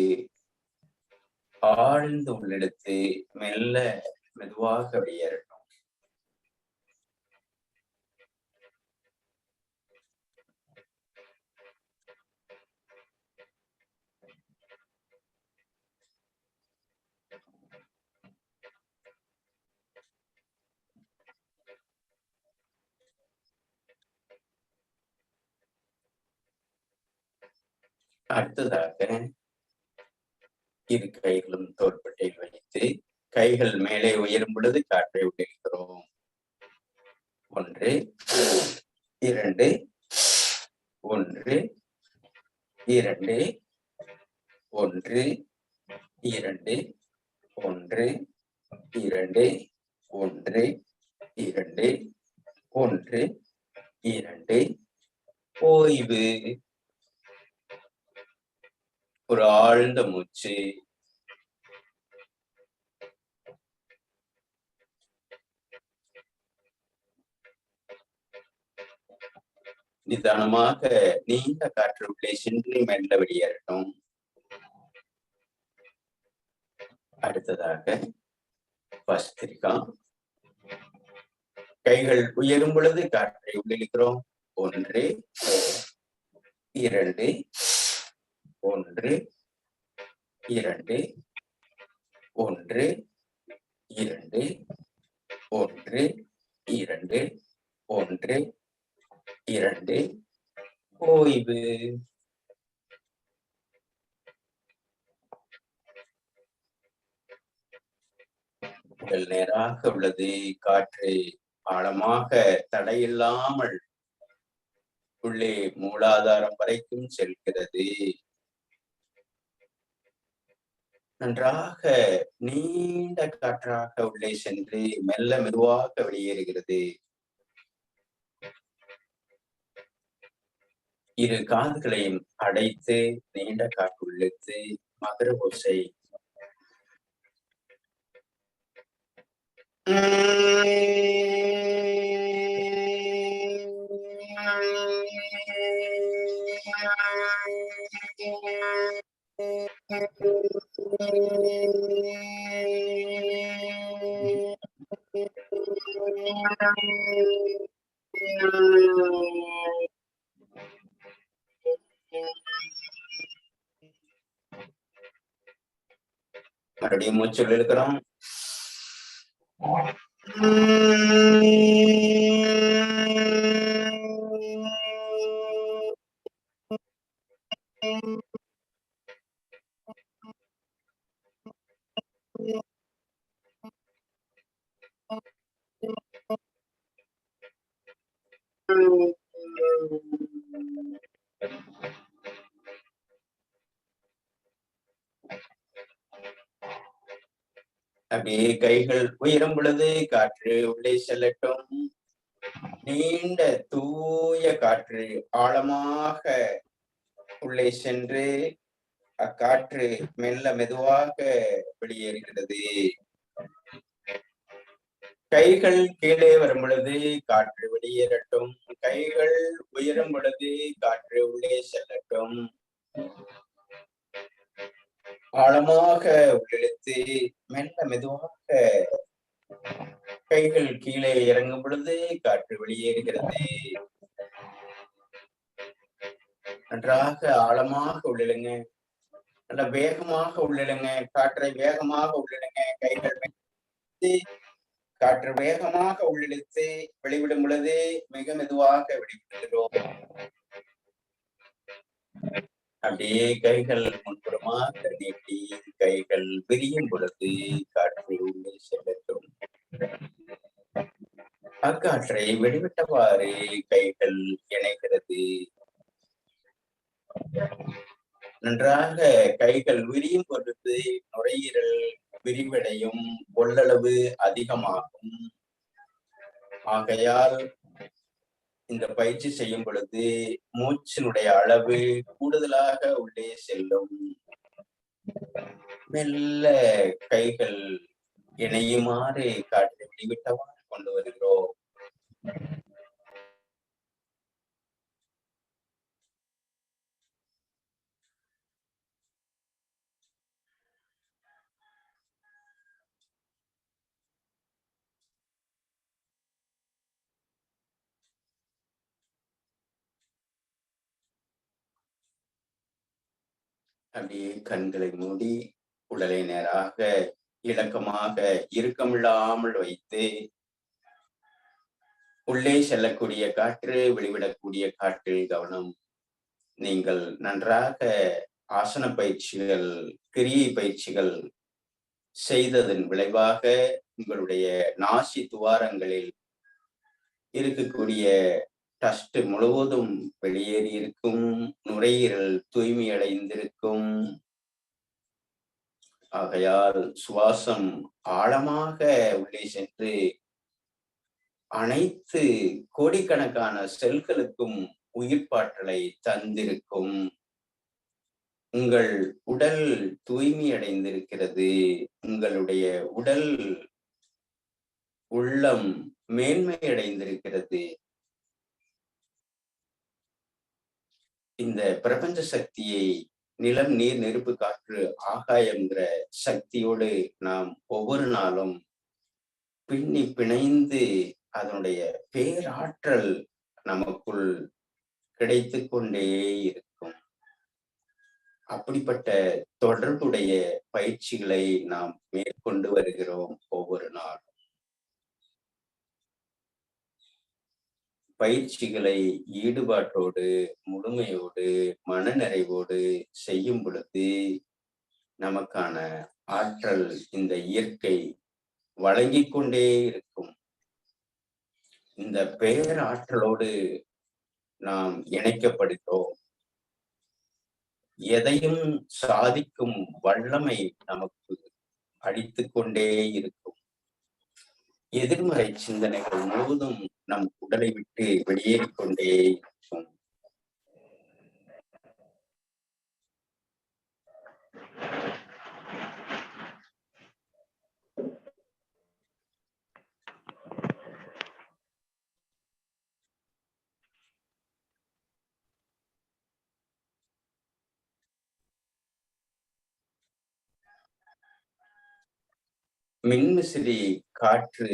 ஆழ்ந்து உள்ளிழுத்து மெல்ல மெதுவாக வெளியேறட்டும். அடுத்ததாக இரு கைகளும் தோள்பட்டையில் வைத்து கைகள் மேலே உயரும் பொழுது காற்றை உள்ளிருக்கிறோம். 1 2 1 2 1 2 1 2 1 2 1 2 ஓய்வு. ஒரு ஆழ்ந்த மூச்சு. நிதானமாக நீண்ட காற்று உள்ளே சென்று மெல்ல வெளியேறட்டும். அடுத்ததாக பஸ்திரிகா. கைகள் உயரும் பொழுது காற்றை உள்ளிழுக்கிறோம். 1 2 1 2 1 2 1 2 1 2 ஓய்வு. உடல் நேராக உள்ளது. காற்று ஆழமாக தடையில்லாமல் உள்ளே மூலாதாரம் வரைக்கும் செல்கிறது. நன்றாக நீண்ட காற்றாக உள்ளே சென்று மெல்ல மெதுவாக வெளியேறுகிறது. இரு காதுகளையும் அடைத்து நீண்ட காற்று இழுத்து மகர ஓசை. மறுபடியும் மூச்சு இழுக்கிறோம். அப்படியே கைகள் உயரும் பொழுது காற்று உள்ளே செல்லட்டும். நீண்ட தூய காற்று ஆழமாக உள்ளே சென்று அக்காற்று மெல்ல மெதுவாக வெளியேறுகிறது. கைகள் கீழே வரும் பொழுது காற்று வெளியேறட்டும். கைகள் உயரும் பொழுது காற்று உள்ளே செல்லட்டும். ஆழமாக உள்ளிழுத்து மெல்ல மெதுவாக கைகள் கீழே இறங்கும் பொழுது காற்று வெளியேறுகிறது. நன்றாக ஆழமாக உள்ளிழுங்க. நல்ல வேகமாக உள்ளிழுங்க. காற்றை வேகமாக உள்ளிழுங்க. கைகள் காற்று வேகமாக உள்ளிழுத்து வெளிவிடும் பொழுது மிக மெதுவாக வெளிவிடுகிறோம். அப்படியே கைகள் முன்புறமாக நீட்டி கைகள் விரியும் பொழுது காற்று உள்ளே செல்லட்டும். அக்காற்றை வெளிவிட்டவாறு கைகள் இணைகிறது. நன்றாக கைகள் விரியும் பொழுது நுரையீரல் விரிவடையும், கொள்ளளவு அதிகமாகும். ஆகையால் இந்த பயிற்சி செய்யும் பொழுது மூச்சினுடைய அளவு கூடுதலாக உள்ளே செல்லும். மெல்ல கைகள் இணையுமாறு காற்றை வெளிவிட்டவாறு கொண்டு வருகிறோம். அப்படியே கண்களை மூடி உடலை நேராக இலக்கமாக இறுக்கமில்லாமல் வைத்து உள்ளே செல்லக்கூடிய காற்று வெளிவிடக்கூடிய காற்றில் கவனம். நீங்கள் நன்றாக ஆசன பயிற்சிகள், கிரியை பயிற்சிகள் செய்ததன் விளைவாக உங்களுடைய நாசி துவாரங்களில் இருக்கக்கூடிய டஸ்ட் முழுவதும் வெளியேறி இருக்கும், நுரையீரல் தூய்மையடைந்திருக்கும். ஆகையால் சுவாசம் ஆழமாக உள்ளே சென்று அனைத்து கோடிக்கணக்கான செல்களுக்கும் உயிர்ப்பாற்றலை தந்திருக்கும். உங்கள் உடல் தூய்மையடைந்திருக்கிறது. உங்களுடைய உடல் உள்ளம் மேன்மையடைந்திருக்கிறது. இந்த பிரபஞ்ச சக்தியை நிலம், நீர், நெருப்பு, காற்று, ஆகாயம்ங்கிற சக்தியோடு நாம் ஒவ்வொரு நாளும் பின்னி பிணைந்து அதனுடைய பேராற்றல் நமக்குள் கிடைத்து கொண்டே இருக்கும். அப்படிப்பட்ட தொடர்புடைய பயிற்சிகளை நாம் மேற்கொண்டு வருகிறோம் ஒவ்வொரு நாளும். பயிற்சிகளை ஈடுபாட்டோடு, முழுமையோடு, மனநிறைவோடு செய்யும் பொழுது நமக்கான ஆற்றல் இந்த இயற்கை வழங்கிக் கொண்டே இருக்கும். இந்த பேராற்றலோடு நாம் இணைக்கப்படுகிறோம். எதையும் சாதிக்கும் வல்லமை நமக்கு அளித்து கொண்டே இருக்கும். எதிர்மறை சிந்தனைகள் முழுவதும் நம் உடலை விட்டு வெளியேறிக்கொண்டே இருக்கும். மின்விசிறி காற்று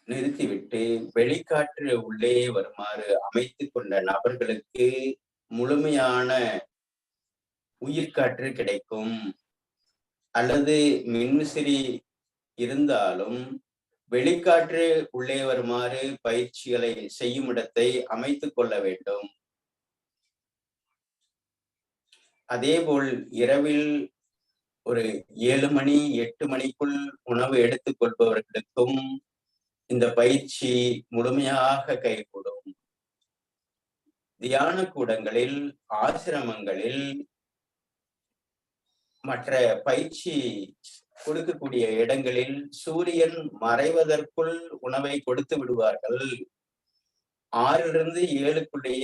நிறுத்திவிட்டு வெளிக்காற்று உள்ளே வருமாறு அமைத்துக் கொண்ட நபர்களுக்கு முழுமையான உயிர்காற்று கிடைக்கும். அல்லது மின்விசிறி இருந்தாலும் வெளிக்காற்று உள்ளே வருமாறு பயிற்சிகளை செய்யும் இடத்தை அமைத்துக் கொள்ள வேண்டும். அதேபோல் இரவில் ஒரு 7 மணி 8 மணிக்குள் உணவு எடுத்துக் கொள்பவர்களுக்கும் இந்த பயிற்சி முழுமையாக கைகூடும். தியான கூடங்களில், ஆசிரமங்களில், மற்ற பயிற்சி கொடுக்கக்கூடிய இடங்களில் சூரியன் மறைவதற்குள் உணவை கொடுத்து விடுவார்கள். 6 to 7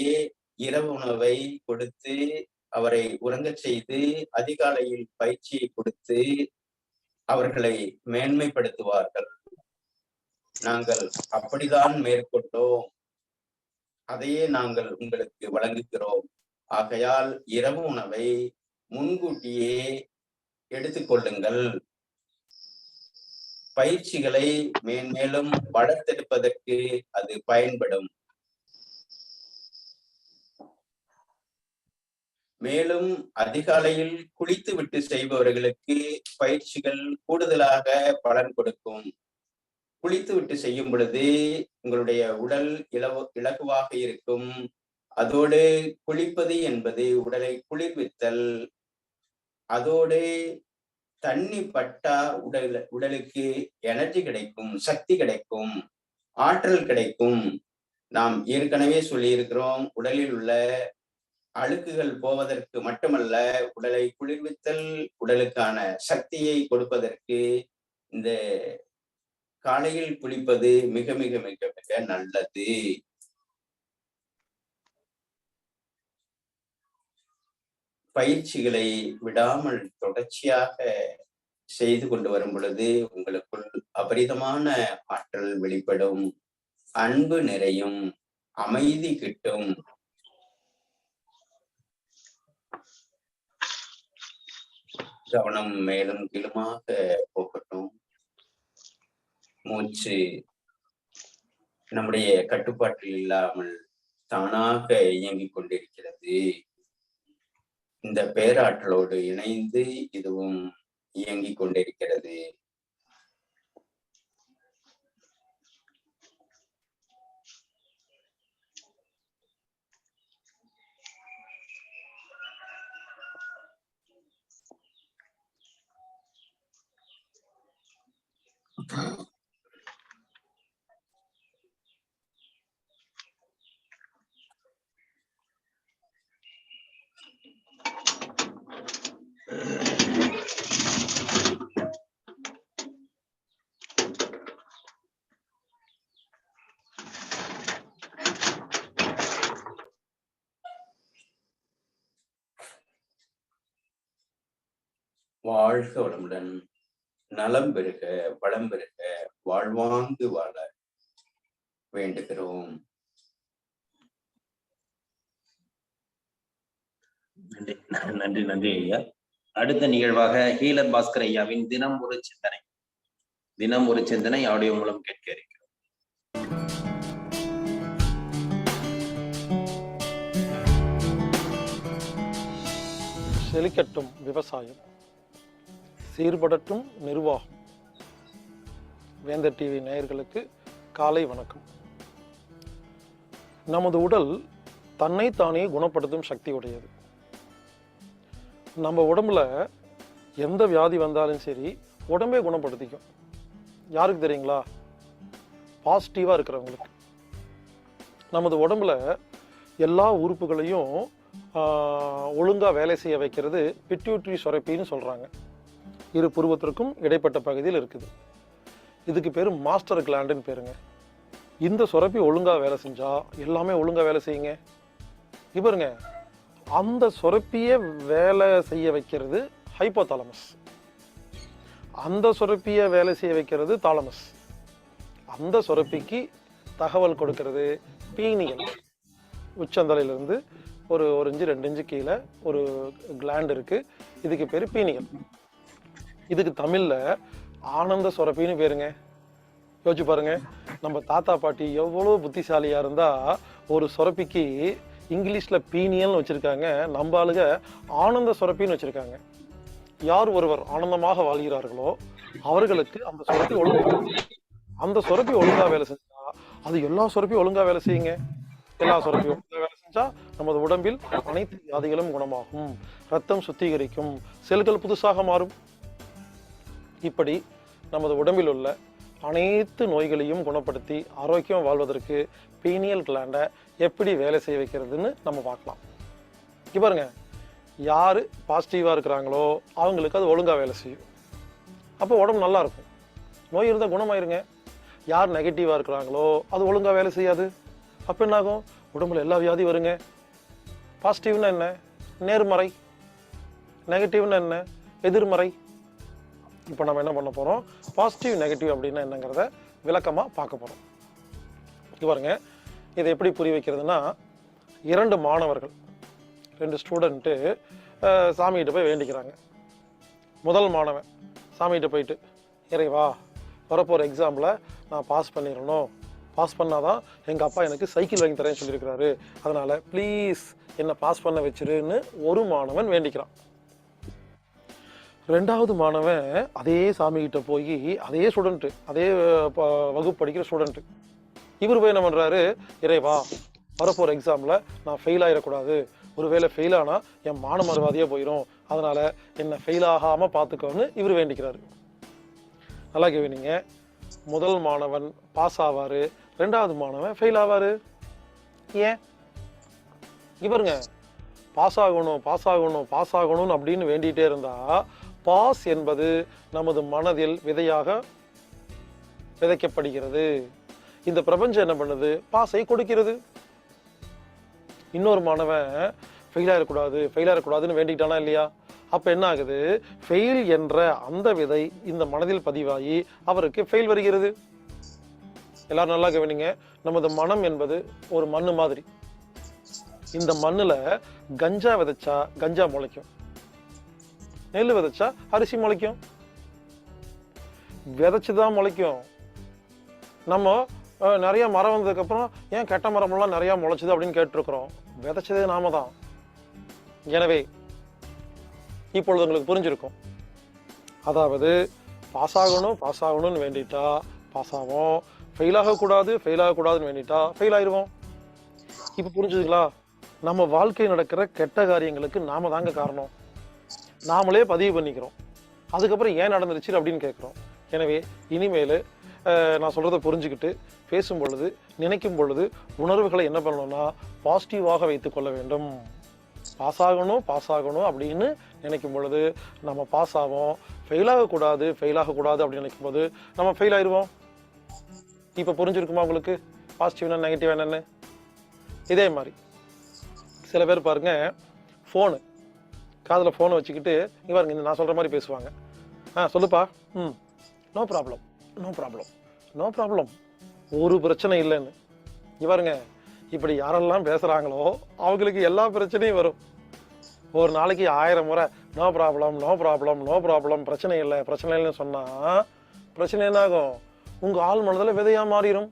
இரவு உணவை கொடுத்து அவரை உறங்கச் செய்து அதிகாலையில் பயிற்சியை கொடுத்து அவர்களை மேன்மைப்படுத்துவார்கள். நாங்கள் அப்படிதான் மேற்கொண்டோம். அதையே நாங்கள் உங்களுக்கு வழங்குகிறோம். ஆகையால் இரவு உணவை முன்கூட்டியே எடுத்துக்கொள்ளுங்கள். பயிற்சிகளை மேன்மேலும் வளர்த்தெடுப்பதற்கு அது பயன்படும். மேலும் அதிகாலையில் குளித்து விட்டு செய்பவர்களுக்கு பயிற்சிகள் கூடுதலாக பலன் கொடுக்கும். குளித்து விட்டு செய்யும் பொழுது உங்களுடைய உடல் இலகுவாக இருக்கும். அதோடு குளிப்பது என்பது உடலை குளிர்வித்தல். அதோடு தண்ணி பட்டா உடலுக்கு எனர்ஜி கிடைக்கும், சக்தி கிடைக்கும், ஆற்றல் கிடைக்கும். நாம் ஏற்கனவே சொல்லி இருக்கிறோம், உடலில் உள்ள அழுக்குகள் போவதற்கு மட்டுமல்ல, உடலை குளிர்வித்தல், உடலுக்கான சக்தியை கொடுப்பதற்கு இந்த காலையில் குளிப்பது மிக மிக மிக மிக நல்லது. பயிற்சிகளை விடாமல் தொடர்ச்சியாக செய்து கொண்டு வரும் பொழுது உங்களுக்குள் அபரிதமான ஆற்றல் வெளிப்படும், அன்பு நிறையும், அமைதி கிட்டும். கவனம் மேலும் கீழுமாக போகட்டும். மூச்சு நம்முடைய கட்டுப்பாட்டில் இல்லாமல் தானாக இயங்கிக் கொண்டிருக்கிறது. இந்த பேராற்றலோடு இணைந்து இதுவும் இயங்கிக் கொண்டிருக்கிறது. வாழ்க வளமுடன், நலம் பெருக, வளம் பெருக, வாழ்வாங்கு வாழ வேண்டுகிறோம். நன்றி நன்றி நன்றி ஐயா. அடுத்த நிகழ்வாக ஹீலர் பாஸ்கர் ஐயாவின் தினம் ஒரு சிந்தனை. தினம் ஒரு சிந்தனை ஆடியோ மூலம் கேட்க இருக்கிறோம். செழிக்கட்டும் விவசாயம், சீர்படட்டும் நிர்வாகம். வேந்தர் டிவி நேயர்களுக்கு காலை வணக்கம். நமது உடல் தன்னைத்தானே குணப்படுத்தும் சக்தி உடையது. நம்ம உடம்புல எந்த வியாதி வந்தாலும் சரி உடம்பே குணப்படுத்திக்கும். யாருக்கு தெரியுங்களா? பாசிட்டிவா இருக்கிறவங்களுக்கு. நமது உடம்புல எல்லா உறுப்புகளையும் ஒழுங்கா வேலை செய்ய வைக்கிறது பிட்யூட்டரி சுரப்பின்னு சொல்றாங்க. இரு புருவத்திற்கும் இடைப்பட்ட பகுதியில் இருக்குது. இதுக்கு பேரு மாஸ்டர் கிளாண்டுன்னு பேருங்க. இந்த சுரப்பி ஒழுங்கா வேலை செஞ்சா எல்லாமே ஒழுங்கா வேலை செய்யுங்க. இவருங்க அந்த சுரப்பிய வேலை செய்ய வைக்கிறது ஹைப்போதாலமஸ். அந்த சுரப்பிய வேலை செய்ய வைக்கிறது தாலமஸ். அந்த சுரப்பிக்கு தகவல் கொடுக்கிறது பீனியல். உச்சந்தலையிலிருந்து ஒரு 1 இன்ச்சு 2 இன்ச்சு கீழே ஒரு கிளாண்ட் இருக்கு. இதுக்கு பேரு பீனியல். இதுக்கு தமிழ்ல ஆனந்த சுரப்பின்னு பேருங்க. யோசிச்சு பாருங்க, நம்ம தாத்தா பாட்டி எவ்வளவு புத்திசாலியா இருந்தா ஒரு சுரப்பிக்கு இங்கிலீஷ்ல பீனியல்னு வச்சிருக்காங்க, நம்ம ஆளுக ஆனந்த சுரப்பின்னு வச்சிருக்காங்க. யார் ஒருவர் ஆனந்தமாக வாழ்கிறார்களோ அவர்களுக்கு அந்த சுரப்பி அந்த சுரப்பி ஒழுங்கா வேலை செஞ்சா அது எல்லா சுரப்பியும் ஒழுங்கா வேலை செய்யுங்க. எல்லா சுரப்பியும் ஒழுங்கா வேலை செஞ்சா நமது உடம்பில் அனைத்து வியாதிகளும் குணமாகும், ரத்தம் சுத்திகரிக்கும், செல்கள் புதுசாக மாறும். இப்படி நமது உடம்பில் உள்ள அனைத்து நோய்களையும் குணப்படுத்தி ஆரோக்கியம் வாழ்வதற்கு பீனியல் கிளாண்டை எப்படி வேலை செய்ய வைக்கிறதுன்னு நம்ம பார்க்கலாம். பாருங்க, யாரு பாசிட்டிவா இருக்கிறாங்களோ அவங்களுக்கு அது ஒழுங்கா வேலை செய்யும். அப்போ உடம்பு நல்லா இருக்கும். நோய் இருந்தால் குணமாயிருங்க. யார் நெகட்டிவா இருக்கிறாங்களோ அது ஒழுங்கா வேலை செய்யாது. அப்போ என்ன ஆகும்? உடம்புல எல்லா வியாதி வருங்க. பாசிட்டிவ்னா என்ன? நேர்மறை. நெகட்டிவ்னா என்ன? எதிர்மறை. இப்போ நம்ம என்ன பண்ண போறோம்? பாசிட்டிவ் நெகட்டிவ் அப்படின்னா என்னங்கிறத விளக்கமா பார்க்க போறோம். பாருங்க, இதை எப்படி புரிய வைக்கிறதுனா, 2 மாணவர்கள் 2 ஸ்டூடெண்ட்டு சாமிகிட்ட போய் வேண்டிக்கிறாங்க. முதல் மாணவன் சாமிகிட்ட போயிட்டு, இறைவா வரப்போகிற எக்ஸாமில் நான் பாஸ் பண்ணிடணும், பாஸ் பண்ணாதான் எங்கள் அப்பா எனக்கு சைக்கிள் வாங்கி தரேன்னு சொல்லியிருக்கிறாரு, அதனால் ப்ளீஸ் என்னை பாஸ் பண்ண வச்சிருன்னு ஒரு மாணவன் வேண்டிக்கிறான். 2வது மாணவன் அதே சாமிகிட்ட போய், அதே ஸ்டூடெண்ட்டு, அதே வகுப்பு படிக்கிற ஸ்டூடெண்ட்டு, இவர் போய் என்ன பண்ணுறாரு, இறைவா வரப்போகிற எக்ஸாமில் நான் ஃபெயில் ஆகிடக்கூடாது, ஒருவேளை ஃபெயில் ஆனால் என் மான மறுவாதியாக போயிடும், அதனால் என்னை ஃபெயில் ஆகாமல் பார்த்துக்கோன்னு இவர் வேண்டிக்கிறாரு. நல்லா கேவீங்க. முதல் மாணவன் பாஸ் ஆவார், 2வது மாணவன் ஃபெயில் ஆவார். ஏன்? இவருங்க பாஸ் ஆகணும் பாஸ் ஆகணும் பாஸ் ஆகணும்னு அப்படின்னு வேண்டிகிட்டே இருந்தா, பாஸ் என்பது நமது மனதில் விதையாக விதைக்கப்படுகிறது. இந்த பிரபஞ்சம் என்ன பண்ணுது? பாஸை கொடுக்கிறது. இன்னொரு மாணவன் ஃபெயில் ஆகிடக்கூடாதுன்னு வேண்டிக்கிட்டானா இல்லையா? அப்ப என்ன ஆகுது? ஃபெயில் என்ற அந்த விதை இந்த மனதில் பதிவாகி அவருக்கு ஃபெயில் வருகிறது. எல்லாரும் நல்லா கவனிங்க. நமது மனம் என்பது ஒரு மண்ணு மாதிரி. இந்த மண்ணுல கஞ்சா விதைச்சா கஞ்சா முளைக்கும், நெல் விதைச்சா அரிசி முளைக்கும். விதைச்சுதான் முளைக்கும். நம்ம நிறைய மரம் வந்ததுக்கு அப்புறம் ஏன் கெட்ட மரம் எல்லாம் நிறைய முளைச்சுது அப்படின்னு கேட்டிருக்கிறோம். விதைச்சதே நாம தான். எனவே இப்பொழுது உங்களுக்கு புரிஞ்சிருக்கும். அதாவது பாஸ் ஆகணும்னு வேண்டிட்டா பாஸ் ஆகும், ஃபெயில் ஆகக்கூடாதுன்னு வேண்டிட்டா ஃபெயில் ஆயிடுவோம். இப்ப புரிஞ்சுதுங்களா? நம்ம வாழ்க்கை நடக்கிற கெட்ட காரியங்களுக்கு நாம தாங்க காரணம். நாமளே பதிவு பண்ணிக்கிறோம். அதுக்கப்புறம் ஏன் நடந்துருச்சு அப்படின்னு கேட்குறோம். எனவே இனிமேல் நான் சொல்கிறத புரிஞ்சுக்கிட்டு பேசும் பொழுது, நினைக்கும் பொழுது உணர்வுகளை என்ன பண்ணணும்னா பாசிட்டிவாக வைத்து கொள்ள வேண்டும். பாஸ் ஆகணும் அப்படின்னு நினைக்கும் பொழுது நம்ம பாஸ் ஆகும். ஃபெயில் ஆகக்கூடாது அப்படின்னு நினைக்கும் போது நம்ம ஃபெயில் ஆயிடுவோம். இப்போ புரிஞ்சிருக்குமா உங்களுக்கு பாசிட்டிவ்னா நெகட்டிவ் என்னன்னு? இதே மாதிரி சில பேர் பாருங்க, ஃபோனு காதில் ஃபோனை வச்சுக்கிட்டு இங்கே பாருங்க, இந்த நான் சொல்கிற மாதிரி பேசுவாங்க. சொல்லுப்பா, நோ ப்ராப்ளம், ஒரு பிரச்சனை இல்லைன்னு. இங்கே பாருங்க, இப்படி யாரெல்லாம் பேசுகிறாங்களோ அவங்களுக்கு எல்லா பிரச்சனையும் வரும். ஒரு நாளைக்கு 1000 முறை நோ ப்ராப்ளம், பிரச்சனை இல்லைன்னு சொன்னால் பிரச்சனை என்ன ஆகும்? உங்கள் ஆள் மனதில் விதையாக மாறிடும்.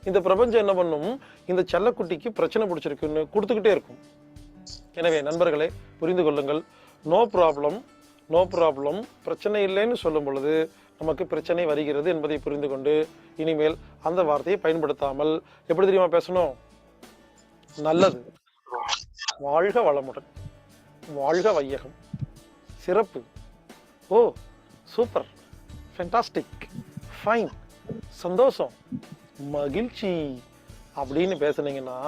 இந்த பிரபஞ்சம் என்ன பண்ணும்? இந்த செல்லக்குட்டிக்கு பிரச்சனை பிடிச்சிருக்குன்னு கொடுத்துக்கிட்டே இருக்கும். எனவே நண்பர்களே, புரிந்து கொள்ளுங்கள். நோ ப்ராப்ளம் பிரச்சனை இல்லைன்னு சொல்லும் பொழுது நமக்கு பிரச்சனை வருகிறது என்பதை புரிந்து கொண்டு இனிமேல் அந்த வார்த்தையை பயன்படுத்தாமல் எப்படி தெரியுமா பேசணும்? நல்லது, வாழ்க வளமுடன், வாழ்க வையகம், சிறப்பு, ஓ சூப்பர், ஃபென்டாஸ்டிக், ஃபைன், சந்தோஷம், மகிழ்ச்சி அப்படின்னு பேசுனீங்கன்னா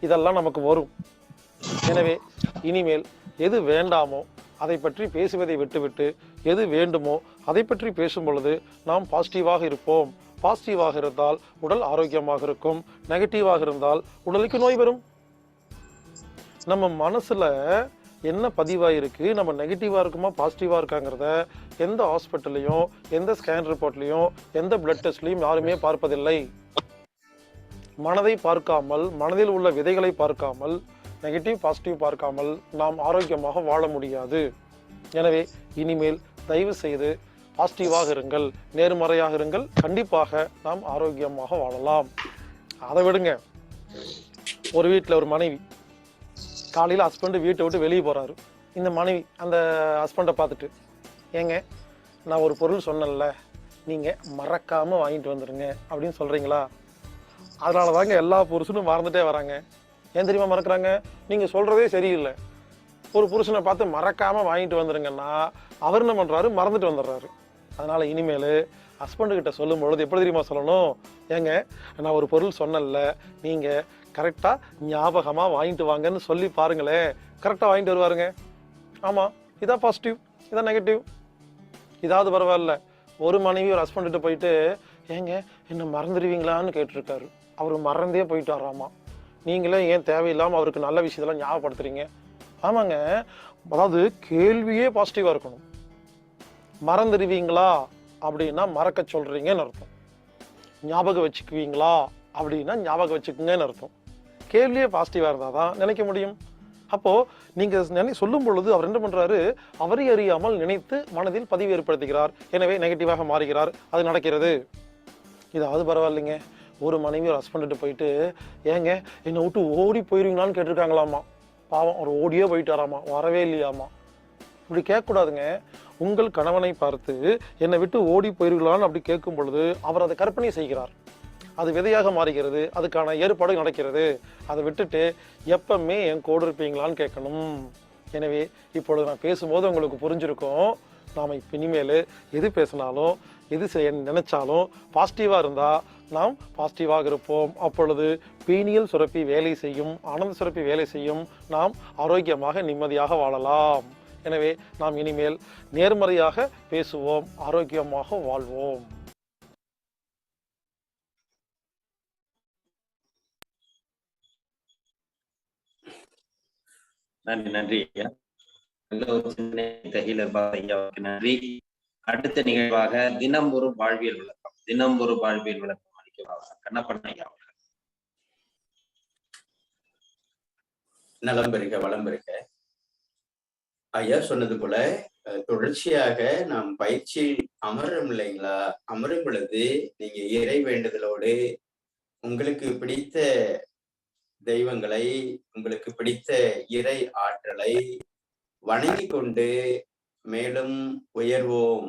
இதெல்லாம் நமக்கு வரும். எனவே இனிமேல் எது வேண்டாமோ அதை பற்றி பேசுவதை விட்டுவிட்டு எது வேண்டுமோ அதை பற்றி பேசும் பொழுது நாம் பாசிட்டிவாக இருப்போம். பாசிட்டிவாக இருந்தால் உடல் ஆரோக்கியமாக இருக்கும். நெகட்டிவாக இருந்தால் உடலுக்கு நோய் வரும். நம்ம மனசுல என்ன பதிவாயிருக்கு, நம்ம நெகட்டிவா இருக்குமா பாசிட்டிவா இருக்காங்கிறத எந்த ஹாஸ்பிட்டல்லையும் எந்த ஸ்கேன் ரிப்போர்ட்லையும் எந்த பிளட் டெஸ்ட்லையும் யாருமே பார்ப்பதில்லை. மனதை பார்க்காமல், மனதில் உள்ள விதைகளை பார்க்காமல், நெகட்டிவ் பாசிட்டிவ் பார்க்காமல் நாம் ஆரோக்கியமாக வாழ முடியாது. எனவே இனிமேல் தயவு செய்து பாசிட்டிவாக இருங்கள், நேர்மறையாக இருங்கள். கண்டிப்பாக நாம் ஆரோக்கியமாக வாழலாம். அதை விடுங்க, ஒரு வீட்டில் ஒரு மனைவி காலையில் ஹஸ்பண்டு வீட்டை விட்டு வெளியே போகிறாரு. இந்த மனைவி அந்த ஹஸ்பண்டை பார்த்துட்டு, ஏங்க நான் ஒரு பொருள் சொன்னேன்ல, நீங்கள் மறக்காமல் வாங்கிட்டு வந்துடுங்க அப்படின்னு சொல்கிறீங்களா? அதனால தாங்க எல்லா புருஷனும் மறந்துட்டே வராங்க. ஏன் தெரியுமா மறக்கிறாங்க? நீங்கள் சொல்கிறதே சரியில்லை. ஒரு புருஷனை பார்த்து மறக்காமல் வாங்கிட்டு வந்துடுங்கன்னா அவர் என்ன பண்ணுறாரு? மறந்துட்டு வந்துடுறாரு. அதனால் இனிமேல் ஹஸ்பண்டுக்கிட்ட சொல்லும் பொழுது எப்படி தெரியுமா சொல்லணும்? ஏங்க நான் ஒரு பொருள் சொன்னேன்ல, நீங்கள் கரெக்டாக ஞாபகமாக வாங்கிட்டு வாங்கன்னு சொல்லி பாருங்களேன். கரெக்டாக வாங்கிட்டு வருவாருங்க. ஆமாம், இதான் பாசிட்டிவ், இதான் நெகட்டிவ். இதாவது பரவாயில்ல. ஒரு மனைவி ஒரு ஹஸ்பண்ட்கிட்ட போயிட்டு, ஏங்க என்ன மறந்துடுவீங்களான்னு கேட்டிருக்காரு. அவர் மறந்தே போயிட்டாராமா. நீங்களே ஏன் தேவையில்லாமல் அவருக்கு நல்ல விஷயத்தெல்லாம் ஞாபகப்படுத்துறீங்க? ஆமாங்க, அதாவது கேள்வியே பாசிட்டிவாக இருக்கணும். மறந்துடுவீங்களா அப்படின்னா மறக்க சொல்கிறீங்கன்னு அர்த்தம். ஞாபகம் வச்சுக்குவீங்களா அப்படின்னா ஞாபகம் வச்சுக்குங்கன்னு அர்த்தம். கேள்வியே பாசிட்டிவாக இருந்தால் தான் நினைக்க முடியும். அப்போது நீங்கள் சொல்லும் பொழுது அவர் என்ன பண்ணுறாரு? அவரை அறியாமல் நினைத்து மனதில் பதிவு ஏற்படுத்துகிறார். எனவே நெகட்டிவாக மாறுகிறார். அது நடக்கிறது. இதாவது பரவாயில்லைங்க. ஒரு மனைவி ஒரு ஹஸ்பண்ட்டு போயிட்டு, ஏங்க என்னை விட்டு ஓடி போயிருவீங்களான்னு கேட்டிருக்காங்களாமா. பாவம், அவர் ஓடியே போயிட்டாராமா, வரவே இல்லையாமா. இப்படி கேட்கக்கூடாதுங்க. உங்கள் கணவனை பார்த்து என்னை விட்டு ஓடி போயிருக்கலான்னு அப்படி கேட்கும் பொழுது அவர் அதை கற்பனை செய்கிறார். அது விதையாக மாறுகிறது. அதுக்கான ஏற்பாடு நடக்கிறது. அதை விட்டுட்டு எப்பவுமே என் கூட இருப்பீங்களான்னு கேட்கணும். எனவே இப்பொழுது நான் பேசும்போது உங்களுக்கு புரிஞ்சிருக்கும். நாம் இப்போ இனிமேல் எது பேசினாலும் எது செய்ய நினைச்சாலும் பாசிட்டிவாக இருந்தால் நாம் பாசிட்டிவாக இருப்போம். அப்பொழுது பீனியல் சுரப்பி வேலை செய்யும், ஆனந்த சுரப்பி வேலை செய்யும். நாம் ஆரோக்கியமாக நிம்மதியாக வாழலாம். எனவே நாம் இனிமேல் நேர்மறையாக பேசுவோம், ஆரோக்கியமாக வாழ்வோம். நன்றி ஐயா. நன்றி. அடுத்த நிகழ்வாக தினம் ஒரு வாழ்வியல் விளக்கம் அளிக்கிறார் கண்ணப்பன் ஐயா. நலம் பெருக வளம் பெருக. ஐயா சொன்னது போல தொடர்ச்சியாக நாம் பயிற்சி அமரும் இல்லைங்களா? அமரும் பொழுது நீங்க இறை வேண்டுதலோடு உங்களுக்கு பிடித்த தெய்வங்களை, உங்களுக்கு பிடித்த இறை ஆற்றலை வணங்கி கொண்டு மேலும் உயர்வோம்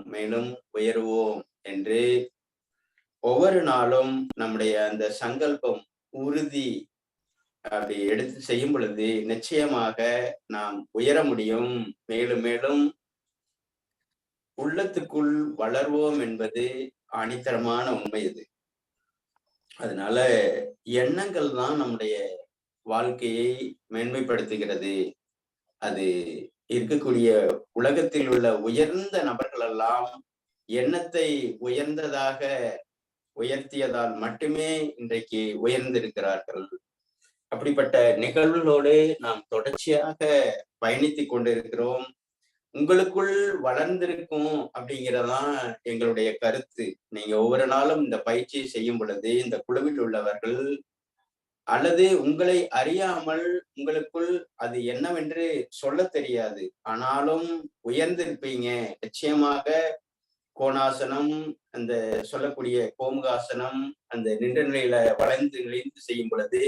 என்று ஒவ்வொரு நாளும் நம்முடைய அந்த சங்கல்பம் உறுதி அப்படி எடுத்து செய்யும் பொழுது நிச்சயமாக நாம் உயர முடியும். மேலும் மேலும் உள்ளத்துக்குள் வளர்வோம் என்பது ஆணித்தரமான உண்மை இது. அதனால எண்ணங்கள் தான் நம்முடைய வாழ்க்கையை மேன்மைப்படுத்துகிறது. அது இருக்கக்கூடிய உலகத்தில் உள்ள உயர்ந்த நபர்கள் எல்லாம் எண்ணத்தை உயர்த்தியதால் மட்டுமே இன்றைக்கு உயர்ந்திருக்கிறார்கள். அப்படிப்பட்ட நிகழ்வுகளோடு நாம் தொடர்ச்சியாக பயணித்துக் கொண்டிருக்கிறோம். உங்களுக்குள் வளர்ந்திருக்கும் அப்படிங்கிறதான் எங்களுடைய கருத்து. நீங்க ஒவ்வொரு நாளும் இந்த பயிற்சியை செய்யும் பொழுது இந்த குழுவில் உள்ளவர்கள் அல்லது உங்களை அறியாமல் உங்களுக்குள் அது என்னவென்று சொல்ல தெரியாது, ஆனாலும் உயர்ந்திருப்பீங்க. நிச்சயமாக கோணாசனம், அந்த சொல்லக்கூடிய கோமுகாசனம், அந்த நின்ற நிலையில வளைந்து நெளிந்து செய்யும் பொழுது,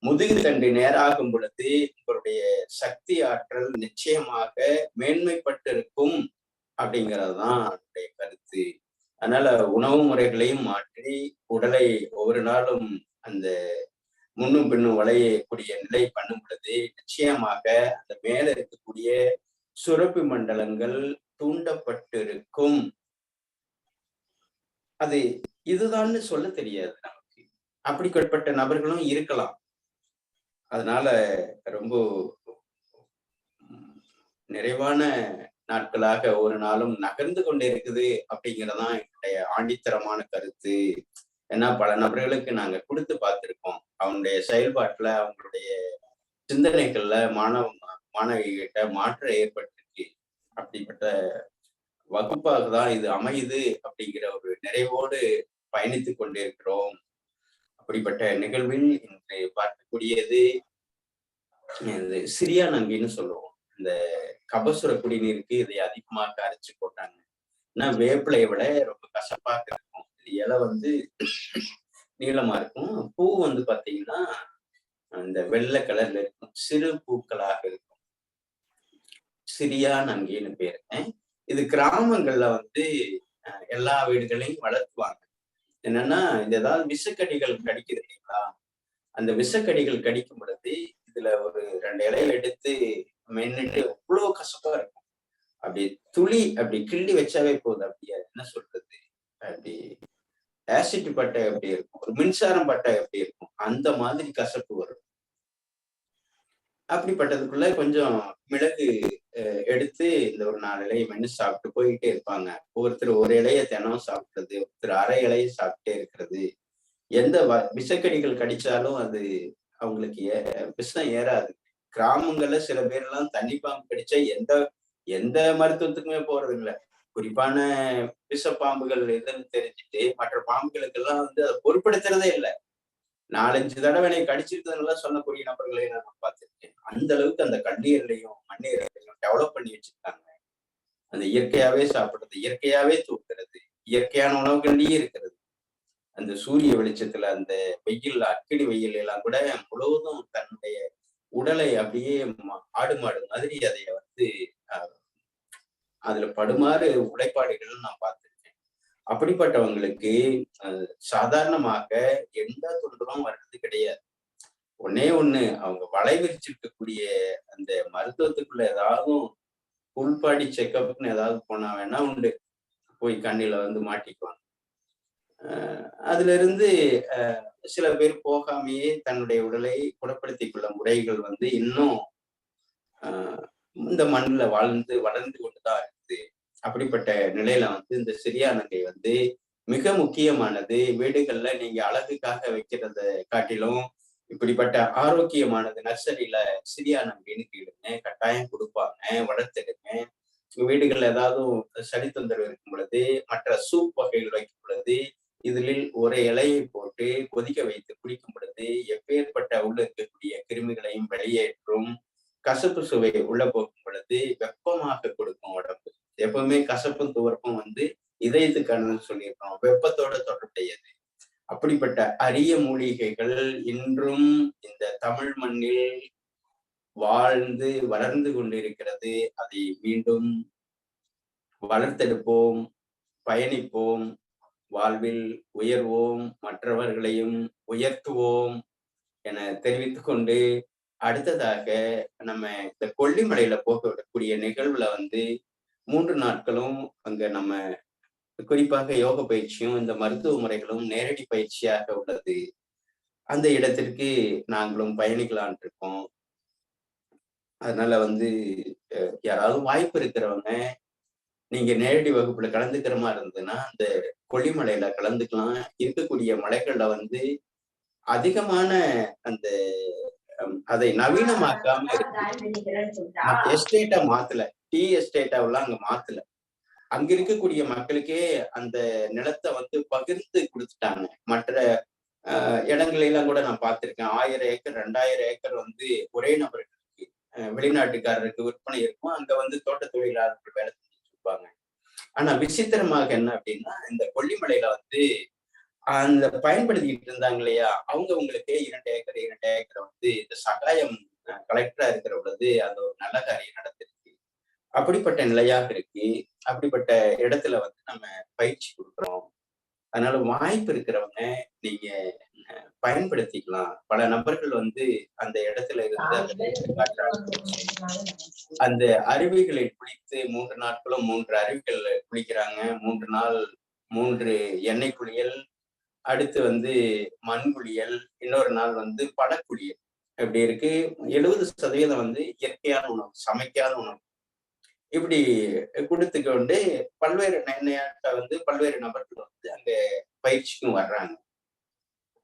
முதுகு தண்டு நேராகும் பொழுது உங்களுடைய சக்தி ஆற்றல் நிச்சயமாக மேன்மைப்பட்டு இருக்கும் அப்படிங்கிறது தான் என்னுடைய கருத்து. அதனால உணவு முறைகளையும் மாற்றி உடலை ஒவ்வொரு நாளும் அந்த முன்னும் பின்னும் வளையக்கூடிய நிலை பண்ணும் பொழுது நிச்சயமாக அந்த மேல இருக்கக்கூடிய சுரப்பி மண்டலங்கள் தூண்டப்பட்டிருக்கும். அது இதுதான்னு சொல்ல தெரியாது நமக்கு. அப்படிப்பட்ட நபர்களும் இருக்கலாம். அதனால ரொம்ப நிறைவான நாட்களாக ஒரு நாளும் நகர்ந்து கொண்டே இருக்குது அப்படிங்கிறதான் என்னுடைய ஆணித்தரமான கருத்து. ஏன்னா பல நபர்களுக்கு நாங்க கொடுத்து பார்த்திருக்கோம். அவனுடைய செயல்பாட்டுல, அவங்களுடைய சிந்தனைகள்ல மாணவிகிட்ட மாற்றம் ஏற்பட்டிருக்கு. அப்படிப்பட்ட வகுப்பாக தான் இது அமையுது அப்படிங்கிற ஒரு நிறைவோடு பயணித்துக் கொண்டிருக்கிறோம். அப்படிப்பட்ட நிகழ்வில் இன்று பார்க்கக்கூடியது இந்த சிரியா நங்கின்னு சொல்லுவோம். இந்த கபசுர குடிநீருக்கு இதை அதிகமாக அரைச்சு போட்டாங்க. ஏன்னா வேப்பிலையை விட ரொம்ப கசப்பாக இருக்கும். இலை நீளமா இருக்கும், பூ பாத்தீங்கன்னா இந்த வெள்ளை கலர்ல இருக்கும், சிறு பூக்களாக இருக்கும். சிரியா நங்கின்னு பேரு. இது கிராமங்கள்ல எல்லா வீடுகளையும் வளர்த்துவாங்க. என்னன்னா இந்த ஏதாவது விஷக்கடிகள் கடிக்குது இல்லைங்களா, அந்த விஷக்கடிகள் கடிக்கும் பொழுது இதுல ஒரு 2 இலையில எடுத்து மென்னுட்டு அவ்வளவு கசப்பா இருக்கும். அப்படி துளி அப்படி கிள்ளி வச்சாவே போதும். அப்படியே என்ன சொல்றது, அப்படி ஆசிட் பட்டை எப்படி இருக்கும், ஒரு மின்சாரம் பட்டை எப்படி இருக்கும், அந்த மாதிரி கசப்பு வரும். அப்படிப்பட்டதுக்குள்ள கொஞ்சம் மிளகு எடுத்து இந்த ஒரு 4 இலையை மென்னு சாப்பிட்டு போயிட்டே இருப்பாங்க. ஒவ்வொருத்தர் ஒரு இலையை தினம் சாப்பிடுறது, ஒருத்தர் அரை இலையை சாப்பிட்டே இருக்கிறது. எந்த விஷக்கடிகள் கடிச்சாலும் அது அவங்களுக்கு விஷம் ஏறாது. கிராமங்கள்ல சில பேர்லாம் தண்ணி பாம்பு கடிச்சா எந்த மருத்துவத்துக்குமே போறது இல்லை. குறிப்பான விஷப்பாம்புகள் எதுன்னு தெரிஞ்சுட்டு மற்ற பாம்புகளுக்கு எல்லாம் அதை பொருட்படுத்துறதே இல்லை. 4-5 தடவை என்னை கடிச்சிருக்கிறதுனால சொல்லக்கூடிய நபர்களை நான் பார்த்திருக்கேன். அந்த அளவுக்கு அந்த கண்ணீரையும் மண்ணீரையும் டெவலப் பண்ணி வச்சிருக்காங்க. அந்த இயற்கையாவே சாப்பிடுறது, இயற்கையாவே தூக்குறது, இயற்கையான உணவுகள்லயே இருக்கிறது. அந்த சூரிய வெளிச்சத்துல அந்த வெயில், அக்கினி வெயில் எல்லாம் கூட முழுவதும் தன்னுடைய உடலை அப்படியே ஆடு மாடு மாதிரி அதை அதுல படுமாறு உழைப்பாடுகள் நான் பார்த்திருக்கேன். அப்படிப்பட்டவங்களுக்கு சாதாரணமாக எந்த தொந்தரவும் வர்றது கிடையாது. ஒண்ணே ஒண்ணு, அவங்க வளைவிரிச்சிருக்கக்கூடிய அந்த மருத்துவத்துக்குள்ள ஏதாவது உள்பாடி செக்கப்னு ஏதாவது போனா வேணா உண்டு, போய் கண்ணில மாட்டிக்குவாங்க. அதுல இருந்து சில பேர் போகாமையே தன்னுடைய உடலை குணப்படுத்திக் கொள்ள முறைகள் இன்னும் இந்த மண்ணுல வளர்ந்து கொண்டுதான் இருக்குது. அப்படிப்பட்ட நிலையில இந்த சிரியா நங்கை மிக முக்கியமானது. வீடுகள்ல நீங்க அழகுக்காக வைக்கிறத காட்டிலும் இப்படிப்பட்ட ஆரோக்கியமானது நர்சரியில சிரியா நங்கைன்னு கேளுங்க, கட்டாயம் கொடுப்பாங்க, வளர்த்தெடுங்க. வீடுகள்ல ஏதாவது சளி தொந்தரவு இருக்கும் பொழுது, மற்ற சூப் வகைகள் வைக்கும் பொழுது இதில் ஒரு இலையை போட்டு கொதிக்க வைத்து குடிக்கும் பொழுது எப்பேற்பட்ட உள்ள இருக்கக்கூடிய கிருமிகளையும் வெளியேற்றும். கசப்பு சுவை உள்ள போகும் பொழுது வெப்பமாக கொடுக்கும் உடம்பு. எப்பவுமே கசப்பும் துவர்ப்பும் இதயத்துக்கானது சொல்லியிருக்கோம், வெப்பத்தோட தொடர்புடையது. அப்படிப்பட்ட அரிய மூலிகைகள் இன்றும் இந்த தமிழ் மண்ணில் வாழ்ந்து வளர்ந்து கொண்டிருக்கிறது. அதை மீண்டும் வளர்த்தெடுப்போம், பயணிப்போம், வாழ்வில் உயர்வோம், மற்றவர்களையும் உயர்த்துவோம் என தெரிவித்துக் கொண்டு, அடுத்ததாக நம்ம இந்த கொல்லிமலையில போகக்கூடிய நிகழ்வுல 3 நாட்களும் அங்க நம்ம குறிப்பாக யோக பயிற்சியும் இந்த மருத்துவ முறைகளும் நேரடி பயிற்சியாக உள்ளது. அந்த இடத்திற்கு நாங்களும் பயணிக்கலான் இருக்கோம். அதனால வந்து யாராவது வாய்ப்பு இருக்கிறவங்க நீங்க நேரடி வகுப்புல கலந்துக்கிற மாதிரி இருந்ததுன்னா அந்த கொல்லிமலையில கலந்துக்கலாம். இருக்கக்கூடிய மலைகள்ல வந்து அதிகமான அந்த அதை நவீனமாக்காம இருக்கு. எஸ்டேட்டா மாத்தல, டீ எஸ்டேட்டாவெல்லாம் அங்க மாத்தல. அங்க இருக்கக்கூடிய மக்களுக்கே அந்த நிலத்தை வந்து பகிர்ந்து கொடுத்துட்டாங்க. மற்ற இடங்களெல்லாம் கூட நான் பார்த்திருக்கேன். 1000 ஏக்கர் 2000 ஏக்கர் வந்து ஒரே நபர்களுக்கு வெளிநாட்டுக்காரருக்கு விற்பனை இருக்கும். அங்க வந்து தோட்ட தொழிலாளர்கள் வேலை செஞ்சுட்டு இருப்பாங்க. ஆனா விசித்திரமாக என்ன அப்படின்னா இந்த கொல்லிமலையில வந்து அந்த பயன்படுத்திட்டு இருந்தாங்க இல்லையா, அவங்களுக்கு 2 ஏக்கர் வந்து இந்த சகாயம் கலெக்டரா இருக்கிற பொழுது அந்த ஒரு நல்ல காரியம் நடந்திருக்கு. அப்படிப்பட்ட நிலையாக இருக்கு. அப்படிப்பட்ட இடத்துல வந்து நம்ம பயிற்சி கொடுக்குறோம். அதனால வாய்ப்பு இருக்கிறவங்க நீங்க பயன்படுத்திக்கலாம். பல நபர்கள் வந்து அந்த இடத்துல இருந்து அந்த அருவிகளில் குளித்து 3 நாட்களும் 3 அருவிகள் குளிக்கிறாங்க. 3 நாள் 3 எண்ணெய் குளியல், அடுத்து வந்து மண் குளியல், இன்னொரு நாள் வந்து பழக்குளியல். அப்படி இருக்கு. 70% வந்து இயற்கையான உணவு, சமைக்காத உணவு. இப்படி கொடுத்து கொண்டு பல்வேறு வந்து பல்வேறு நபர்கள் வந்து அங்க பயிற்சிக்கும் வர்றாங்க.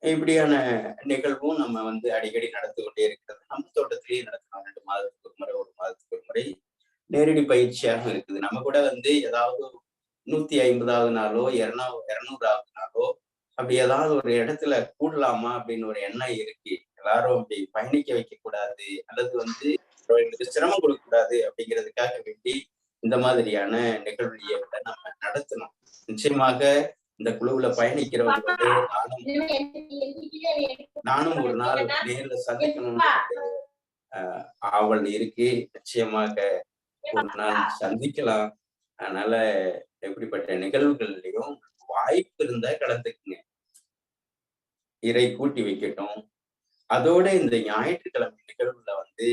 இப்படியான நிகழ்வும் நம்ம வந்து அடிக்கடி நடந்து கொண்டே இருக்கிறது. நம்ம தோட்டத்திலேயே நடத்தலாம். 2 மாதத்துக்கு ஒரு முறை, 1 மாதத்துக்கு ஒரு முறை நேரடி பயிற்சியாக இருக்குது. நம்ம கூட வந்து ஏதாவது 150வது நாளோ 200வது நாளோ அப்படி ஏதாவது ஒரு இடத்துல கூடலாமா அப்படின்னு ஒரு எண்ணம் இருக்கு. எல்லாரும் அப்படி பயணிக்க வைக்க கூடாது, அல்லது வந்து சிரமம் கொடுக்க கூடாது அப்படிங்கிறதுக்காக வேண்டி இந்த மாதிரியான நிகழ்வுகளை நம்ம நடத்தணும். நிச்சயமாக இந்த குழுவுல பயணிக்கிறவங்க நானும் ஒரு நாள் நேர்ல சந்திக்கணும்னு ஆவல் இருக்கு. நிச்சயமாக ஒரு நாள் சந்திக்கலாம். அதனால எப்படிப்பட்ட நிகழ்வுகள்லயும் வாய்ப்பு இருந்தா கலந்துக்குங்க. இறை கூட்டி வைக்கட்டும். அதோட இந்த ஞாயிற்றுக்கிழமை நிகழ்வுல வந்து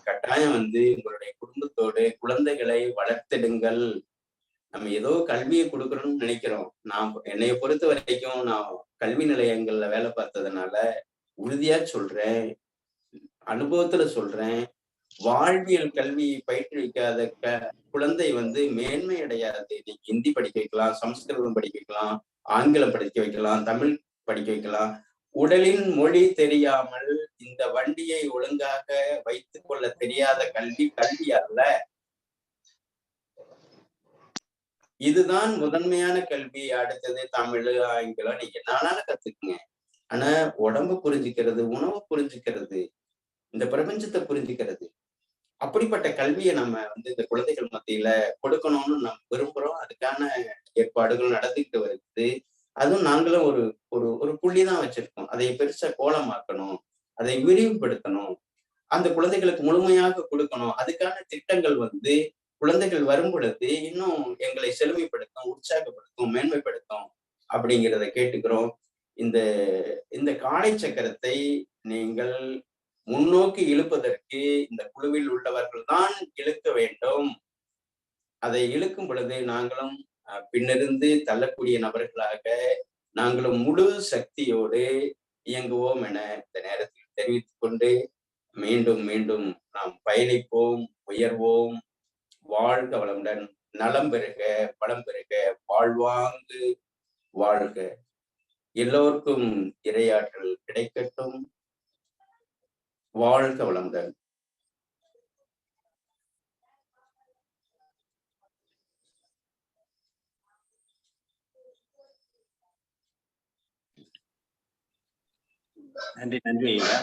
கட்டாயம் வந்து உங்களுடைய குடும்பத்தோடு குழந்தைகளை வளர்த்திடுங்கள். நம்ம ஏதோ கல்வியை கொடுக்கணும்னு நினைக்கிறோம். என்னைய பொறுத்த வரைக்கும் நான் கல்வி நிலையங்கள்ல வேலை பார்த்ததுனால உறுதியா சொல்றேன், அனுபவத்துல சொல்றேன், வாழ்வியல் கல்வியை பயிற்றுவிக்காத குழந்தை வந்து மேன்மை அடையாது. நீங்க ஹிந்தி படிக்க வைக்கலாம், சமஸ்கிருதம் படிக்க வைக்கலாம், ஆங்கிலம் படிக்க வைக்கலாம், தமிழ் படிக்க வைக்கலாம். உடலின் மொழி தெரியாமல் இந்த வண்டியை ஒழுங்காக வைத்துக் கொள்ள தெரியாத கல்வி கல்வி அல்ல. இதுதான் முதன்மையான கல்வி. அடுத்தது தமிழ், ஆங்கிலம் நீங்க என்னாலும் கத்துக்குங்க. ஆனா உடம்பு புரிஞ்சுக்கிறது, உணவு புரிஞ்சுக்கிறது, இந்த பிரபஞ்சத்தை புரிஞ்சுக்கிறது, அப்படிப்பட்ட கல்வியை நம்ம வந்து இந்த குழந்தைகள் மத்தியில கொடுக்கணும்னு நம்ம விரும்புறோம். அதுக்கான ஏற்பாடுகள் நடந்துகிட்டு வருது. அதுவும் நாங்களும் ஒரு ஒரு ஒரு புள்ளிதான் வச்சிருக்கோம். அதை பெருசா கோலமாக்கணும், அதை விரிவுபடுத்தணும், அந்த குழந்தைகளுக்கு முழுமையாக கொடுக்கணும். அதுக்கான திட்டங்கள் வந்து குழந்தைகள் வரும் பொழுது இன்னும் எங்களை செழுமைப்படுத்தும், உற்சாகப்படுத்தும், மேன்மைப்படுத்தும் அப்படிங்கிறத கேட்டுக்கிறோம். இந்த இந்த காடை சக்கரத்தை நீங்கள் முன்னோக்கி இழுப்பதற்கு இந்த குழுவில் உள்ளவர்கள் தான் இழுக்க வேண்டும். அதை இழுக்கும் பொழுது நாங்களும் பின்னிருந்து தள்ளக்கூடிய நபர்களாக நாங்களும் முழு சக்தியோடு இயங்குவோம் என இந்த நேரத்தில் தெரிவித்துக் கொண்டு மீண்டும் மீண்டும் நாம் பயணிப்போம், உயர்வோம். வாழ்க வளமுடன், நலம் பெறுக, வளம் பெறுக, வாழ்வாங்கு வாழ்க. எல்லோருக்கும் இறையாற்றல் கிடைக்கட்டும். வாழ்க வளமுடன். நன்றி நன்றி ஐயா.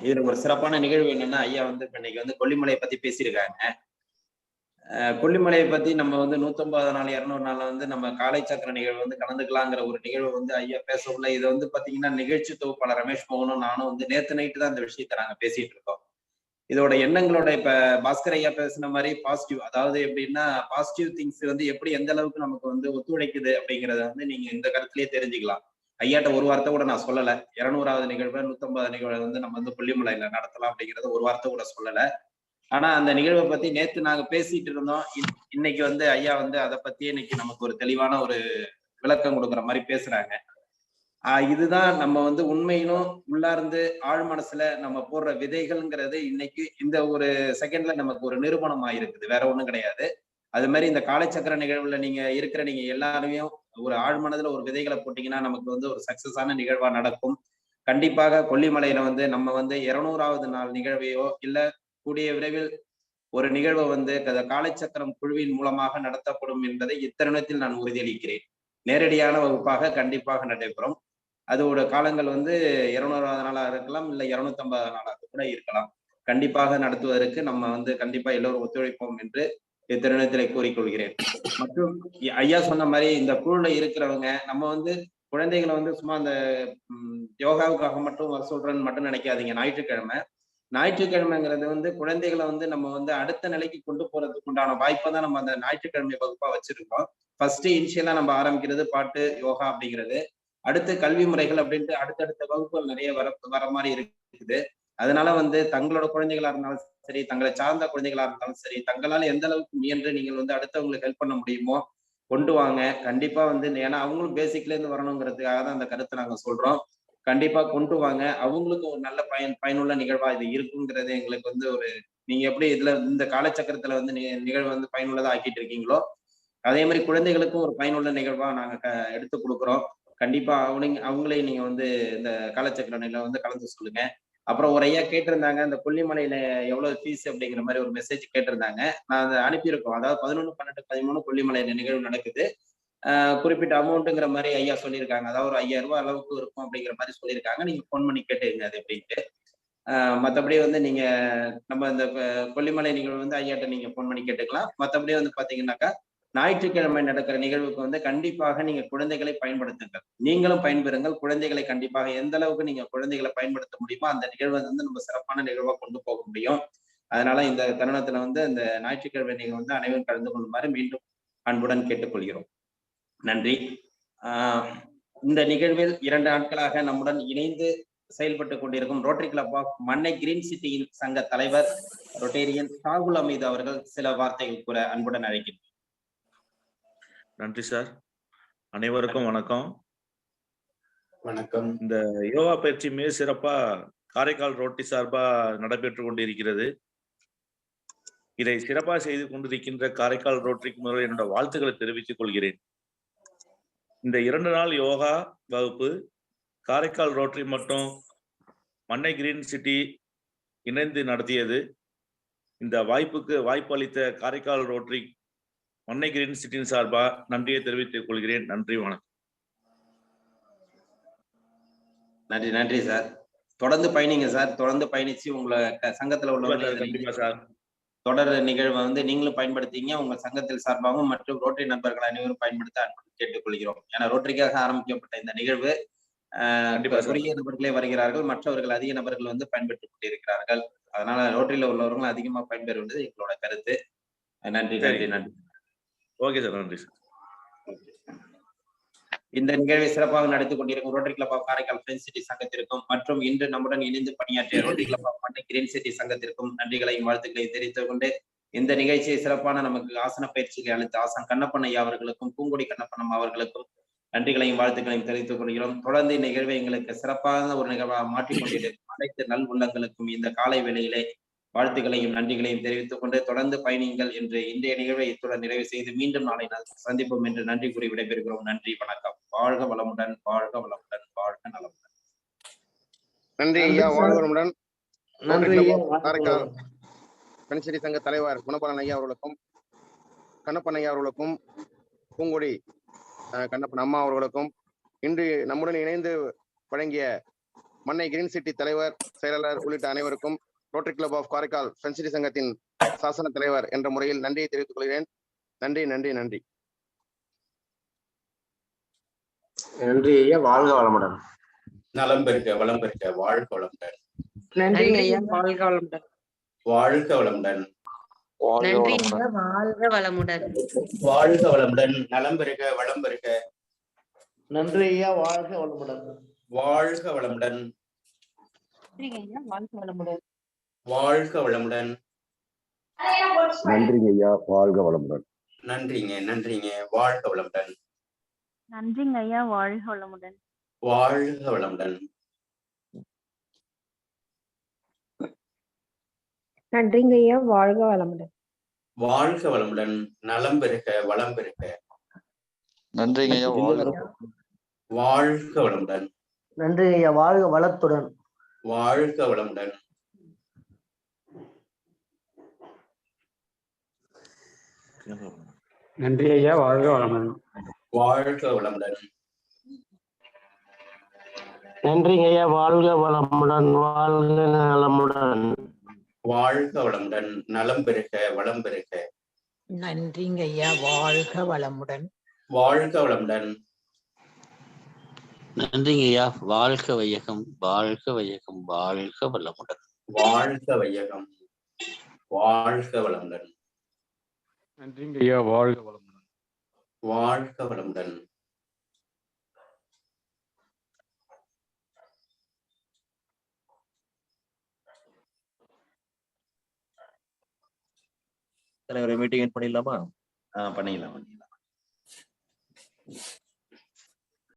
இதுல ஒரு சிறப்பான நிகழ்வு என்னன்னா, ஐயா வந்து இன்னைக்கு வந்து கொல்லிமலையை பத்தி பேசியிருக்காங்க. கொல்லிமலையை பத்தி நம்ம வந்து 150 நாள் 200 நாள்ல வந்து நம்ம காலை சக்கர நிகழ்வு வந்து கலந்துக்கலாங்கிற ஒரு நிகழ்வு வந்து ஐயா பேச உள்ள. இது வந்து பாத்தீங்கன்னா நிகழ்ச்சி தொகுப்பாளர் ரமேஷ் மோகனும் நானும் வந்து நேத்து நைட்டு தான் இந்த விஷயத்த நாங்க பேசிட்டு இருக்கோம். இதோட எண்ணங்களோட இப்ப பாஸ்கர் ஐயா பேசின மாதிரி பாசிட்டிவ், அதாவது எப்படின்னா பாசிட்டிவ் திங்ஸ் வந்து எப்படி எந்த அளவுக்கு நமக்கு வந்து ஒத்துழைக்குது அப்படிங்கிறத வந்து நீங்க இந்த கருத்துலயே தெரிஞ்சுக்கலாம். ஐயாட்ட ஒரு வார்த்தை கூட நான் சொல்லல. 200வது நிகழ்வு 150 நிகழ்வு வந்து நம்ம வந்து கொல்லிமலையில நடத்தலாம் அப்படிங்கறத ஒரு வார்த்தை கூட சொல்லல. ஆனா அந்த நிகழ்வை பத்தி நேத்து நாங்க பேசிட்டு இருந்தோம். இன்னைக்கு வந்து ஐயா வந்து அதை பத்தி இன்னைக்கு நமக்கு ஒரு தெளிவான ஒரு விளக்கம் கொடுக்குற மாதிரி பேசுறாங்க. இதுதான் நம்ம வந்து உண்மையிலும் உள்ளார்ந்து ஆழ் மனசுல நம்ம போடுற விதைகள்ங்கிறது இன்னைக்கு இந்த ஒரு செகண்ட்ல நமக்கு ஒரு நிரூபணம் ஆயிருக்குது, வேற ஒண்ணும் கிடையாது. அது மாதிரி இந்த காலச்சக்கர நிகழ்வுல நீங்க இருக்கிற நீங்க எல்லாருமே ஒரு ஆழ் மனதுல ஒரு விதைகளை போட்டீங்கன்னா நமக்கு வந்து ஒரு சக்சஸான நிகழ்வா நடக்கும். கண்டிப்பாக கொல்லிமலையில வந்து நம்ம வந்து 200வது நாள் நிகழ்வையோ இல்ல கூடிய விரைவில் ஒரு நிகழ்வை வந்து காலச்சக்கரம் குழுவின் மூலமாக நடத்தப்படும் என்பதை இத்தருணத்தில் நான் உறுதியளிக்கிறேன். நேரடியான வகுப்பாக கண்டிப்பாக நடைபெறும். அதோட காலங்கள் வந்து 200வது நாளாக இருக்கலாம், இல்ல 250 நாளாக கூட இருக்கலாம். கண்டிப்பாக நடத்துவதற்கு நம்ம வந்து கண்டிப்பா எல்லோரும் ஒத்துழைப்போம் என்று இத்தருணத்திலே கூறிக்கொள்கிறேன். மற்றும் ஐயா சொன்ன மாதிரி இந்த குழுல இருக்கிறவங்க நம்ம வந்து குழந்தைகளை வந்து சும்மா அந்த யோகாவுக்காக மட்டும் வர சொல்றேன்னு மட்டும் நினைக்காதீங்க. ஞாயிற்றுக்கிழமைங்கிறது வந்து குழந்தைகளை வந்து நம்ம வந்து அடுத்த நிலைக்கு கொண்டு போறதுக்கு உண்டான வாய்ப்பை தான் நம்ம அந்த ஞாயிற்றுக்கிழமை வகுப்பா வச்சிருக்கோம். ஃபர்ஸ்ட் இனிஷியலா நம்ம ஆரம்பிக்கிறது பாட்டு யோகா அப்படிங்கிறது. அடுத்து கல்வி முறைகள் அப்படின்ட்டு அடுத்தடுத்த வகுப்புகள் நிறைய வர மாதிரி இருக்குது. அதனால வந்து தங்களோட குழந்தைகளா இருந்தாலும் சரி, தங்களை சார்ந்த குழந்தைகளா இருந்தாலும் சரி, தங்களால் எந்த அளவுக்கு முயன்று நீங்கள் வந்து அடுத்தவங்களுக்கு ஹெல்ப் பண்ண முடியுமோ கொண்டு வாங்க. கண்டிப்பா வந்து ஏன்னா அவங்களும் பேசிக்ல இருந்து வரணுங்கிறதுக்காக தான் அந்த கருத்தை நாங்க சொல்றோம். கண்டிப்பா கொண்டு வாங்க. அவங்களுக்கும் ஒரு நல்ல பயனுள்ள நிகழ்வா இது இருக்குங்கிறது எங்களுக்கு வந்து ஒரு நீங்க எப்படி இதுல இந்த காலச்சக்கரத்துல வந்து நிகழ்வு வந்து பயனுள்ளதா ஆக்கிட்டு இருக்கீங்களோ அதே மாதிரி குழந்தைகளுக்கும் ஒரு பயனுள்ள நிகழ்வா நாங்க எடுத்து கொடுக்குறோம். கண்டிப்பா அவங்களையும் நீங்க வந்து இந்த காலச்சக்கர நிகழ்வுல வந்து கலந்து சொல்லுங்க. அப்புறம் ஒரு ஐயா கேட்டிருந்தாங்க இந்த கொல்லிமலையில எவ்வளவு ஃபீஸ் அப்படிங்கிற மாதிரி ஒரு மெசேஜ் கேட்டிருந்தாங்க. நான் அதை அனுப்பியிருக்கோம். அதாவது 11, 12, 13 கொல்லிமலையில நிகழ்வு நடக்குது. குறிப்பிட்ட அமௌண்ட்டுங்கிற மாதிரி ஐயா சொல்லியிருக்காங்க. அதாவது ஒரு 5000 ரூபாய் அளவுக்கு இருக்கும் அப்படிங்கிற மாதிரி சொல்லியிருக்காங்க. நீங்க போன் பண்ணி கேட்டுங்க அது எப்படின்ட்டு. மற்றபடி வந்து நீங்க நம்ம இந்த கொல்லிமலை நிகழ்வு வந்து ஐயாட்ட நீங்க போன் பண்ணி கேட்டுக்கலாம். மற்றபடி வந்து பாத்தீங்கன்னாக்கா ஞாயிற்றுக்கிழமை நடக்கிற நிகழ்வுக்கு வந்து கண்டிப்பாக நீங்க குழந்தைகளை பயன்படுத்துங்கள். நீங்களும் பயன்பெறுங்கள். குழந்தைகளை கண்டிப்பாக எந்த அளவுக்கு நீங்க குழந்தைகளை பயன்படுத்த முடியுமோ அந்த நிகழ்வை வந்து நம்ம சிறப்பான நிகழ்வா கொண்டு போக முடியும். அதனால இந்த தருணத்துல வந்து இந்த ஞாயிற்றுக்கிழமை நிகழ்வு வந்து அனைவரும் கலந்து கொள்ளுமாறு மீண்டும் அன்புடன் கேட்டுக்கொள்கிறோம். நன்றி. இந்த நிகழ்வில் 2 நாட்களாக நம்முடன் இணைந்து செயல்பட்டு கொண்டிருக்கும் Rotary club of Mannai green சிட்டியின் சங்க தலைவர் ரொட்டேரியன் சாகுல் அமீது அவர்கள் சில வார்த்தைகள் கூற அன்புடன் அழைக்கிறேன். நன்றி சார். அனைவருக்கும் வணக்கம். வணக்கம். இந்த யோகா பயிற்சி மிக சிறப்பா காரைக்கால் ரோட்டரி சார்பா நடைபெற்று கொண்டிருக்கிறது. இதை சிறப்பாக செய்து கொண்டிருக்கின்ற காரைக்கால் ரோட்டரிக்கு முதல்ல என்னோட வாழ்த்துக்களை தெரிவித்துக் கொள்கிறேன். இந்த 2 நாள் யோகா வகுப்பு காரைக்கால் ரோட்டரி மற்றும் மண்ணை கிரீன் சிட்டி இணைந்து நடத்தியது. இந்த வாய்ப்பு அளித்த காரைக்கால் ரோட்டரி மண்ணை கிரீன் சிட்டியின் சார்பா நன்றியை தெரிவித்துக் கொள்கிறேன். நன்றி, வணக்கம். நன்றி சார். தொடர்ந்து பயணிங்க சார். தொடர்ந்து பயணிச்சு உங்களை சங்கத்துல உள்ள தொடர் நிகழ்வை வந்து நீங்களும் பயன்படுத்திங்க. உங்க சங்கத்தில் சார்பாகவும் மற்றும் ரோட்டரி நண்பர்கள் அனைவரும் பயன்படுத்த கேட்டுக்கொள்கிறோம். ஏன்னா ரோட்டரிக்காக ஆரம்பிக்கப்பட்ட இந்த நிகழ்வு குறுகிய நபர்களே வருகிறார்கள், மற்றவர்கள் அதிக நபர்கள் வந்து பயன்பெற்றுக் கொண்டிருக்கிறார்கள். அதனால ரோட்டரியில உள்ளவர்கள் அதிகமா பயன்பெறுவது எங்களோட கருத்து. நன்றி. ஓகே சார், நன்றி சார். இந்த நிகழ்வை சிறப்பாக நடத்தி கொண்டிருக்கும் Rotary club of Karaikal friends city சங்கத்திற்கும் மற்றும் இன்று நம்முடன் இணைந்து பணியாற்றிய Rotary club of Mannai green city சங்கத்திற்கும் நன்றிகளையும் வாழ்த்துக்களையும் தெரிவித்துக் கொண்டு இந்த நிகழ்ச்சியை சிறப்பான நமக்கு ஆசன பயிற்சிகளை அளித்த ஆசான் கண்ணப்பன் ஐயா அவர்களுக்கும் பூங்கொடி கண்ணப்பன் அவர்களுக்கும் நன்றிகளையும் வாழ்த்துக்களையும் தெரிவித்துக் கொள்கிறோம். தொடர்ந்து இந்த நிகழ்வை எங்களுக்கு சிறப்பான ஒரு நிகழ்வாக மாற்றிக்கொண்டிருக்கும் அனைத்து நல் உள்ளங்களுக்கும் இந்த காலை வேளையிலே வாழ்த்துக்களையும் நன்றிகளையும் தெரிவித்துக் கொண்டு தொடர்ந்து பயணிங்கள் என்று இன்றைய நிகழ்வை இத்துடன் நிறைவு செய்து மீண்டும் நாளை சந்திப்போம் என்று நன்றி கூறி விடைபெறுகிறோம். நன்றி, வணக்கம். வாழ்க வளமுடன், வாழ்க வளமுடன், வாழ்க நலமுடன். நன்றி ஐயா, வாழ்க வளமுடன். நன்றி காரைக்கால் பெண்சிட்டி சங்க தலைவர் குணபாலன் ஐயா அவர்களுக்கும், கண்ணப்பன் ஐயா அவர்களுக்கும், பூங்கொடி கண்ணப்பன் அம்மா அவர்களுக்கும், இன்று நம்முடன் இணைந்து வழங்கிய மண்ணை கிரீன் சிட்டி தலைவர், செயலாளர் உள்ளிட்ட அனைவருக்கும் Rotary club of Karaikal friends city சங்கத்தின் சாசன தலைவர் என்ற முறையில் நன்றியை தெரிவித்துக் கொள்கிறேன். நன்றி நன்றி நன்றி நன்றி ஐயா, வாழ்க வளமுடன். நலம் பெருக வளம் பெருக வாழ்க வளமுடன். நன்றி ஐயா, வாழ்க வளமுடன். வாழ்க வளமுடன். நன்றி ஐயா, வாழ்க வளமுடன். வாழ்க வளமுடன். நலம் பெருக வளம் பெருக. நன்றி ஐயா, வாழ்க வளமுடன். வாழ்க வளமுடன். நன்றி ஐயா, வாழ்க வளமுடன். வாழ்க வளமுடன். நன்றிங்க ஐயா, வாழ்க வளமுடன். நன்றிங்க, வாழ்க வளமுடன். நன்றிங்க ஐயா, வாழ்க வளமுடன். வாழ்க வளமுடன். நன்றிங்க ஐயா, வாழ்க வளமுடன். வாழ்க வளமுடன். நலம் பெருக, வளம் பெருக. நன்றிங்க ஐயா, வாழ்க வளமுடன். நன்றி ஐயா, வாழ்க வளத்துடன். வாழ்க வளமுடன். நன்றி ஐயா, வாழ்க வளமுடன். வாழ்க வளமுடன். நன்றிங்க ஐயா, வாழ்க வளமுடன். வாழ்க நலமுடன். வாழ்க வளமுடன். நலம் பெருக, வளம் பெருக. நன்றிங்க ஐயா, வாழ்க வளமுடன். வாழ்க வளமுடன். நன்றிங்க ஐயா, வாழ்க வையகம், வாழ்க வையகம், வாழ்க வளமுடன். வாழ்க வையகம், வாழ்க வளமுடன். நன்றிங்க ஐயா, வாழ்க வளமுடன். வாழ்க வளமுடன். தலைவரை மீட்டிங் பண்ணிடலாமா? பண்ணிடலாம்.